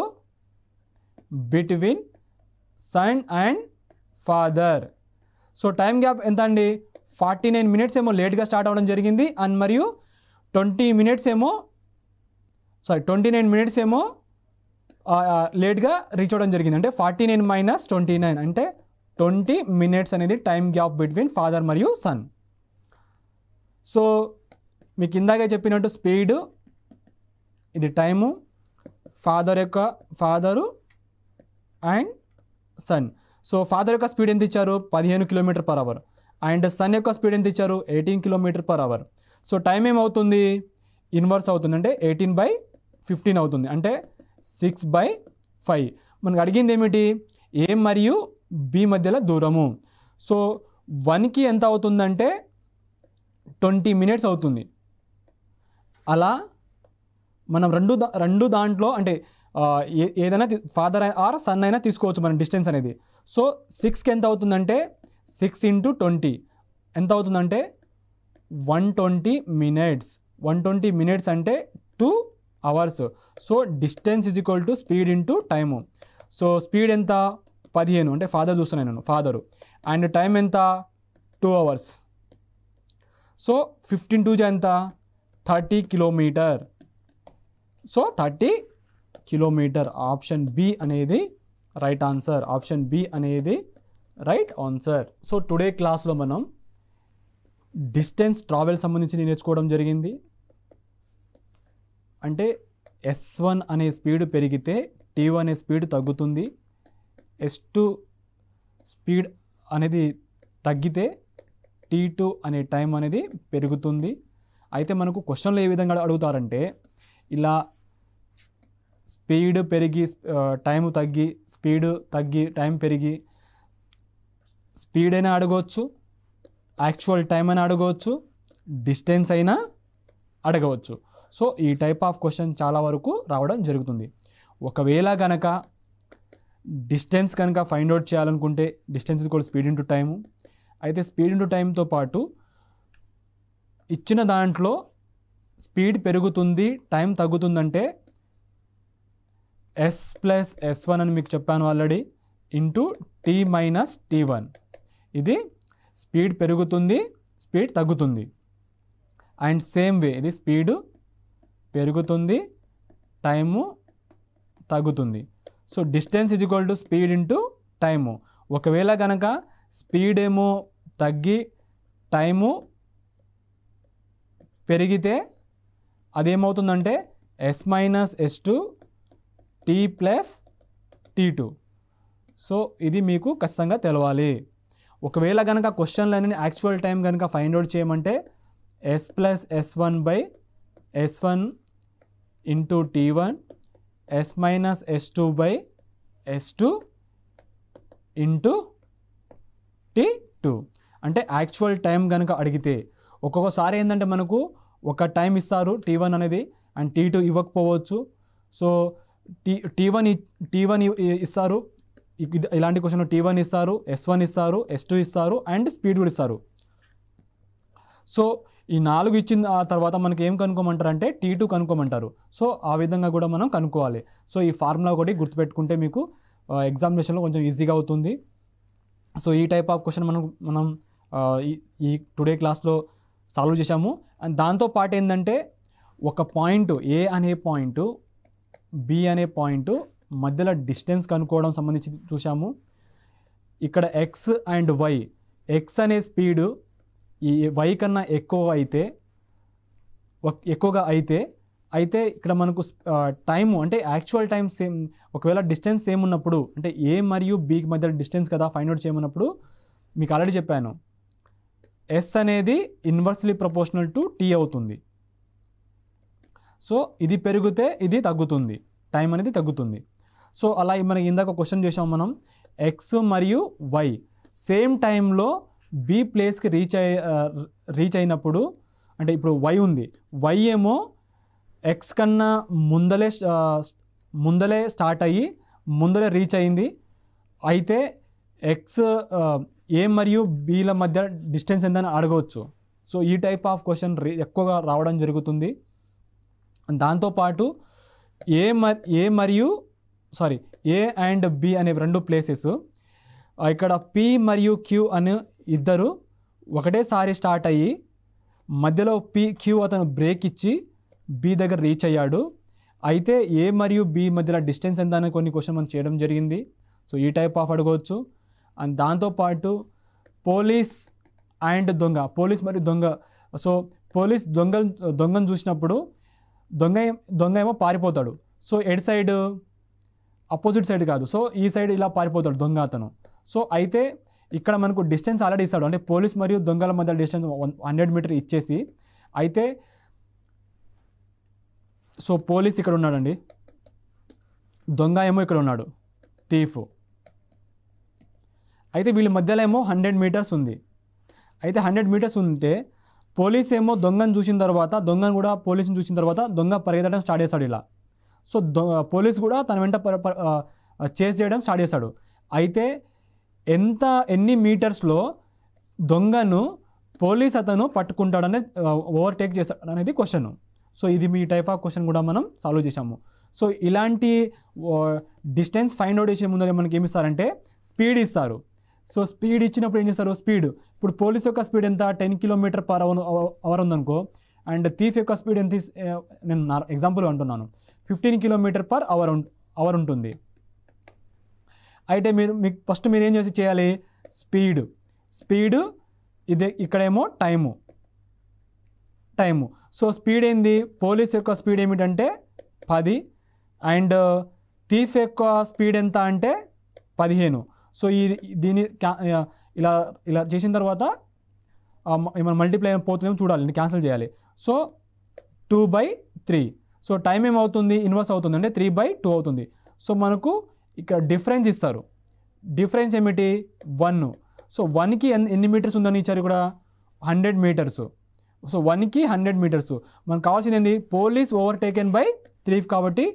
between son and father. So time gap ఎంత అండి? 49 minutes ఏమో లేట్గా స్టార్ట్ అవ్వడం జరిగింది అండ్ మరియు 29 minutes ఏమో లేట్గా రీచ్ అవ్వడం జరిగింది. అంటే 49 minus 29 అంటే 20 minutes అనేది టైం గ్యాప్ బిట్వీన్ ఫాదర్ మరియు సన్. సో మీకు ఇందాక చెప్పినట్టు స్పీడ్, ఇది time, father and son. So father యొక్క స్పీడ్ ఎంత ఇచ్చారు? 15 km/h అండ్ సన్ యొక్క స్పీడ్ ఎంత ఇచ్చారు? 18 km/h. సో టైం ఏమవుతుంది? ఇన్వర్స్ అవుతుంది, అంటే 18/15 అవుతుంది, అంటే 6/5. మనకు అడిగింది ఏమిటి? ఏ మరియు బి మధ్యలో దూరము. సో 1కి ఎంత అవుతుందంటే 20 minutes అవుతుంది. అలా మనం రెండు దాంట్లో అంటే ఏదైనా ఫాదర్ ఆర్ సన్ అయినా తీసుకోవచ్చు మనం డిస్టెన్స్ అనేది. సో 6కి ఎంత అవుతుందంటే 6 × 20 ఎంత అవుతుందంటే 120 minutes. 120 minutes అంటే 2 hours. So distance is equal to speed into time. So speed ఎంత? 15, అంటే ఫాదర్ చూస్తున్నాను నేను, ఫాదరు. అండ్ టైం ఎంత? 2 hours. సో 15 2 ఎంత? 30 km. So 30 km. Option B అనేది రైట్ ఆన్సర్. ఆప్షన్ బి అనేది రైట్ ఆన్సర్. సో టుడే క్లాస్లో మనం డిస్టెన్స్ ట్రావెల్ సంబంధించి నేర్చుకోవడం జరిగింది. అంటే S1 అనే స్పీడ్ పెరిగితే T1 అనే స్పీడ్ తగ్గుతుంది, S2 స్పీడ్ అనేది తగ్గితే T2 అనే టైం అనేది పెరుగుతుంది. అయితే మనకు క్వశ్చన్లో ఏ విధంగా అడుగుతారంటే ఇలా స్పీడ్ పెరిగి టైం తగ్గి, స్పీడ్ తగ్గి టైం పెరిగి, స్పీడ్ అయినా అడగవచ్చు, యాక్చువల్ టైం అయినా అడగవచ్చు, డిస్టెన్స్ అయినా అడగవచ్చు. సో ఈ టైప్ ఆఫ్ క్వశ్చన్ చాలా వరకు రావడం జరుగుతుంది. ఒకవేళ కనుక డిస్టెన్స్ కనుక ఫైండ్ అవుట్ చేయాలనుకుంటే distance equal speed into time. అయితే స్పీడ్ ఇంటూ టైంతో పాటు ఇచ్చిన దాంట్లో స్పీడ్ పెరుగుతుంది, టైం తగ్గుతుందంటే S + S1 అని మీకు చెప్పాను ఆల్రెడీ, ఇంటూ T - T1. ఇది స్పీడ్ పెరుగుతుంది, స్పీడ్ తగ్గుతుంది. అండ్ సేమ్ వే ఇది స్పీడ్ పెరుగుతుంది, టైము తగ్గుతుంది. So distance is equal to speed into time. ఒకవేళ కనుక స్పీడ్ ఏమో తగ్గి టైము పెరిగితే అదేమవుతుందంటే S - S2 T + T2. So ఇది మీకు ఖచ్చితంగా తెలవాలి. ఒకవేళ కనుక క్వశ్చన్లన్నీ యాక్చువల్ టైం కనుక ఫైండ్ అవుట్ చేయమంటే S + S1/S1 into T1, S - S2/S2 into T2. అంటే యాక్చువల్ టైం కనుక అడిగితే ఒక్కొక్కసారి ఏంటంటే మనకు ఒక టైం ఇస్తారు T1 అనేది అండ్ T2 ఇవ్వకపోవచ్చు. సో T1 ఇస్తారు, ఇలాంటి క్వశ్చన్ T1 ఇస్తారు, S1 ఇస్తారు, S2 ఇస్తారు అండ్ స్పీడ్ కూడా ఇస్తారు. సో ఈ 4 ఇచ్చిన తర్వాత మనకి ఏం కనుక్కోమంటారు అంటే T2 కనుక్కోమంటారు. సో ఆ విధంగా కూడా మనం కనుక్కోవాలి. సో ఈ ఫార్ములా ఒకటి గుర్తుపెట్టుకుంటే మీకు ఎగ్జామినేషన్లో కొంచెం ఈజీగా అవుతుంది. సో ఈ టైప్ ఆఫ్ క్వశ్చన్ మనం ఈ టుడే క్లాస్లో సాల్వ్ చేశాము. అండ్ దాంతోపాటు ఏంటంటే ఒక పాయింట్ ఏ అనే పాయింట్ బి అనే పాయింట్ మధ్యలో డిస్టెన్స్ కనుక్కోవడం సంబంధించి చూసాము. ఇక్కడ ఎక్స్ అండ్ వై, ఎక్స్ అనే స్పీడు ఈ వై కన్నా ఎక్కువగా అయితే ఇక్కడ మనకు టైము అంటే యాక్చువల్ టైం సేమ్, ఒకవేళ డిస్టెన్స్ సేమ్ ఉన్నప్పుడు అంటే ఏ మరియు బికి మధ్య డిస్టెన్స్ కదా ఫైండ్ అవుట్ చేయమన్నప్పుడు మీకు ఆల్రెడీ చెప్పాను ఎస్ అనేది ఇన్వర్స్లీ ప్రపోర్షనల్ టు టీ అవుతుంది. సో ఇది పెరిగితే ఇది తగ్గుతుంది, టైం అనేది తగ్గుతుంది. సో అలా మనకి ఇందాక క్వశ్చన్ చేసాం మనం, ఎక్స్ మరియు వై సేమ్ టైంలో బి ప్లేస్కి రీచ్ అయినప్పుడు, అంటే ఇప్పుడు వై ఉంది, వై ఏమో ఎక్స్ కన్నా ముందలే స్టార్ట్ అయ్యి ముందలే రీచ్ అయింది. అయితే ఎక్స్ ఏ మరియు బిల మధ్య డిస్టెన్స్ ఎంతని అడగవచ్చు. సో ఈ టైప్ ఆఫ్ క్వశ్చన్ ఎక్కువగా రావడం జరుగుతుంది. దాంతోపాటు ఏ అండ్ బి అనే రెండు ప్లేసెస్, ఇక్కడ పి మరియు క్యూ అనే ఇద్దరు ఒకటేసారి స్టార్ట్ అయ్యి మధ్యలో క్యూ అతను బ్రేక్ ఇచ్చి బి దగ్గర రీచ్ అయ్యాడు. అయితే ఏ మరియు బి మధ్యలో డిస్టెన్స్ ఎంత అనే కొన్ని క్వశ్చన్ మనం చేయడం జరిగింది. సో ఈ టైప్ ఆఫ్ అడగవచ్చు. అండ్ దాంతోపాటు పోలీస్ మరియు దొంగ. సో పోలీస్ దొంగను చూసినప్పుడు దొంగ ఏమో పారిపోతాడు. సో ఎడ్ సైడ్ అపోజిట్ సైడ్ కాదు, సో ఈ సైడ్ ఇలా పారిపోతాడు దొంగ అతను. సో అయితే ఇక్కడ మనకు డిస్టెన్స్ ఆల్రెడీ ఇస్తాడు, అంటే పోలీస్ మరియు దొంగల మధ్య డిస్టెన్స్ 100 మీటర్ ఇచ్చేసి, అయితే సో పోలీస్ ఇక్కడ ఉన్నాడండి, దొంగ ఏమో ఇక్కడ ఉన్నాడు, థీఫ్. అయితే వీళ్ళ మధ్యలో ఏమో 100 మీటర్స్ ఉంది. అయితే 100 మీటర్స్ ఉంటే పోలీస్ ఏమో దొంగను చూసిన తర్వాత పోలీసుని చూసిన తర్వాత దొంగ పరిగెత్తడం స్టార్ట్ చేస్తాడు ఇలా. సో పోలీస్ కూడా తన వెంట చేస్ చేయడం స్టార్ట్ చేస్తాడు. అయితే ఎన్ని మీటర్స్లో దొంగను పోలీస్ అతను పట్టుకుంటాడనే ఓవర్టేక్ చేస్తాడు అనేది క్వశ్చన్. సో ఇది మీ టైప్ ఆఫ్ క్వశ్చన్ కూడా మనం సాల్వ్ చేసాము. సో ఇలాంటి డిస్టెన్స్ ఫైండ్ అవుట్ చేసే ముందర మనకి ఏమి ఇస్తారంటే స్పీడ్ ఇస్తారు. సో స్పీడ్ ఇచ్చినప్పుడు ఏం చేస్తారు, ఇప్పుడు పోలీస్ యొక్క స్పీడ్ ఎంత 10 km/h ఉందనుకో, అండ్ థీఫ్ యొక్క స్పీడ్ ఎంత, నేను ఎగ్జాంపుల్ అంటున్నాను, 15 km/h ఉంటుంది. అయితే మీకు ఫస్ట్ మీరు ఏం చేయాలి, స్పీడ్ ఇక్కడేమో టైము. సో స్పీడ్ ఏంది, పోలీస్ యొక్క స్పీడ్ ఏమిటంటే 10, అండ్ థీఫ్ యొక్క స్పీడ్ ఎంత అంటే 15. సో దీన్ని ఇలా చేసిన తర్వాత ఏమైనా మల్టిప్లై పోతుందేమో చూడాలి, క్యాన్సిల్ చేయాలి. సో 2/3. సో టైం ఏమవుతుంది, ఇన్వర్స్ అవుతుంది, అంటే 3/2 అవుతుంది. సో మనకు ఇక్కడ డిఫరెన్స్ ఇస్తారు, డిఫరెన్స్ ఏమిటి 1. సో 1కి ఎన్ని మీటర్స్ ఉందని ఇచ్చారు, ఇక్కడ 100 మీటర్స్. సో 1కి 100 మీటర్స్. మనకు కావాల్సింది ఏంది, పోలీస్ ఓవర్టేకెన్ బై థీఫ్, కాబట్టి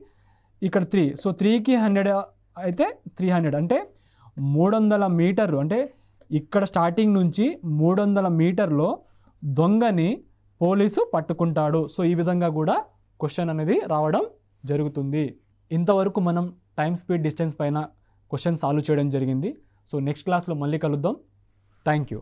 ఇక్కడ 3. సో 3కి 100 అయితే 300, అంటే 300 మీటర్లు, అంటే ఇక్కడ స్టార్టింగ్ నుంచి 300 మీటర్లో దొంగని పోలీసు పట్టుకుంటాడు. సో ఈ విధంగా కూడా క్వశ్చన్ అనేది రావడం జరుగుతుంది. ఇంతవరకు మనం టైం, స్పీడ్, డిస్టెన్స్ పైన క్వశ్చన్ సాల్వ్ చేయడం జరిగింది. సో నెక్స్ట్ క్లాస్లో మళ్ళీ కలుద్దాం. Thank you.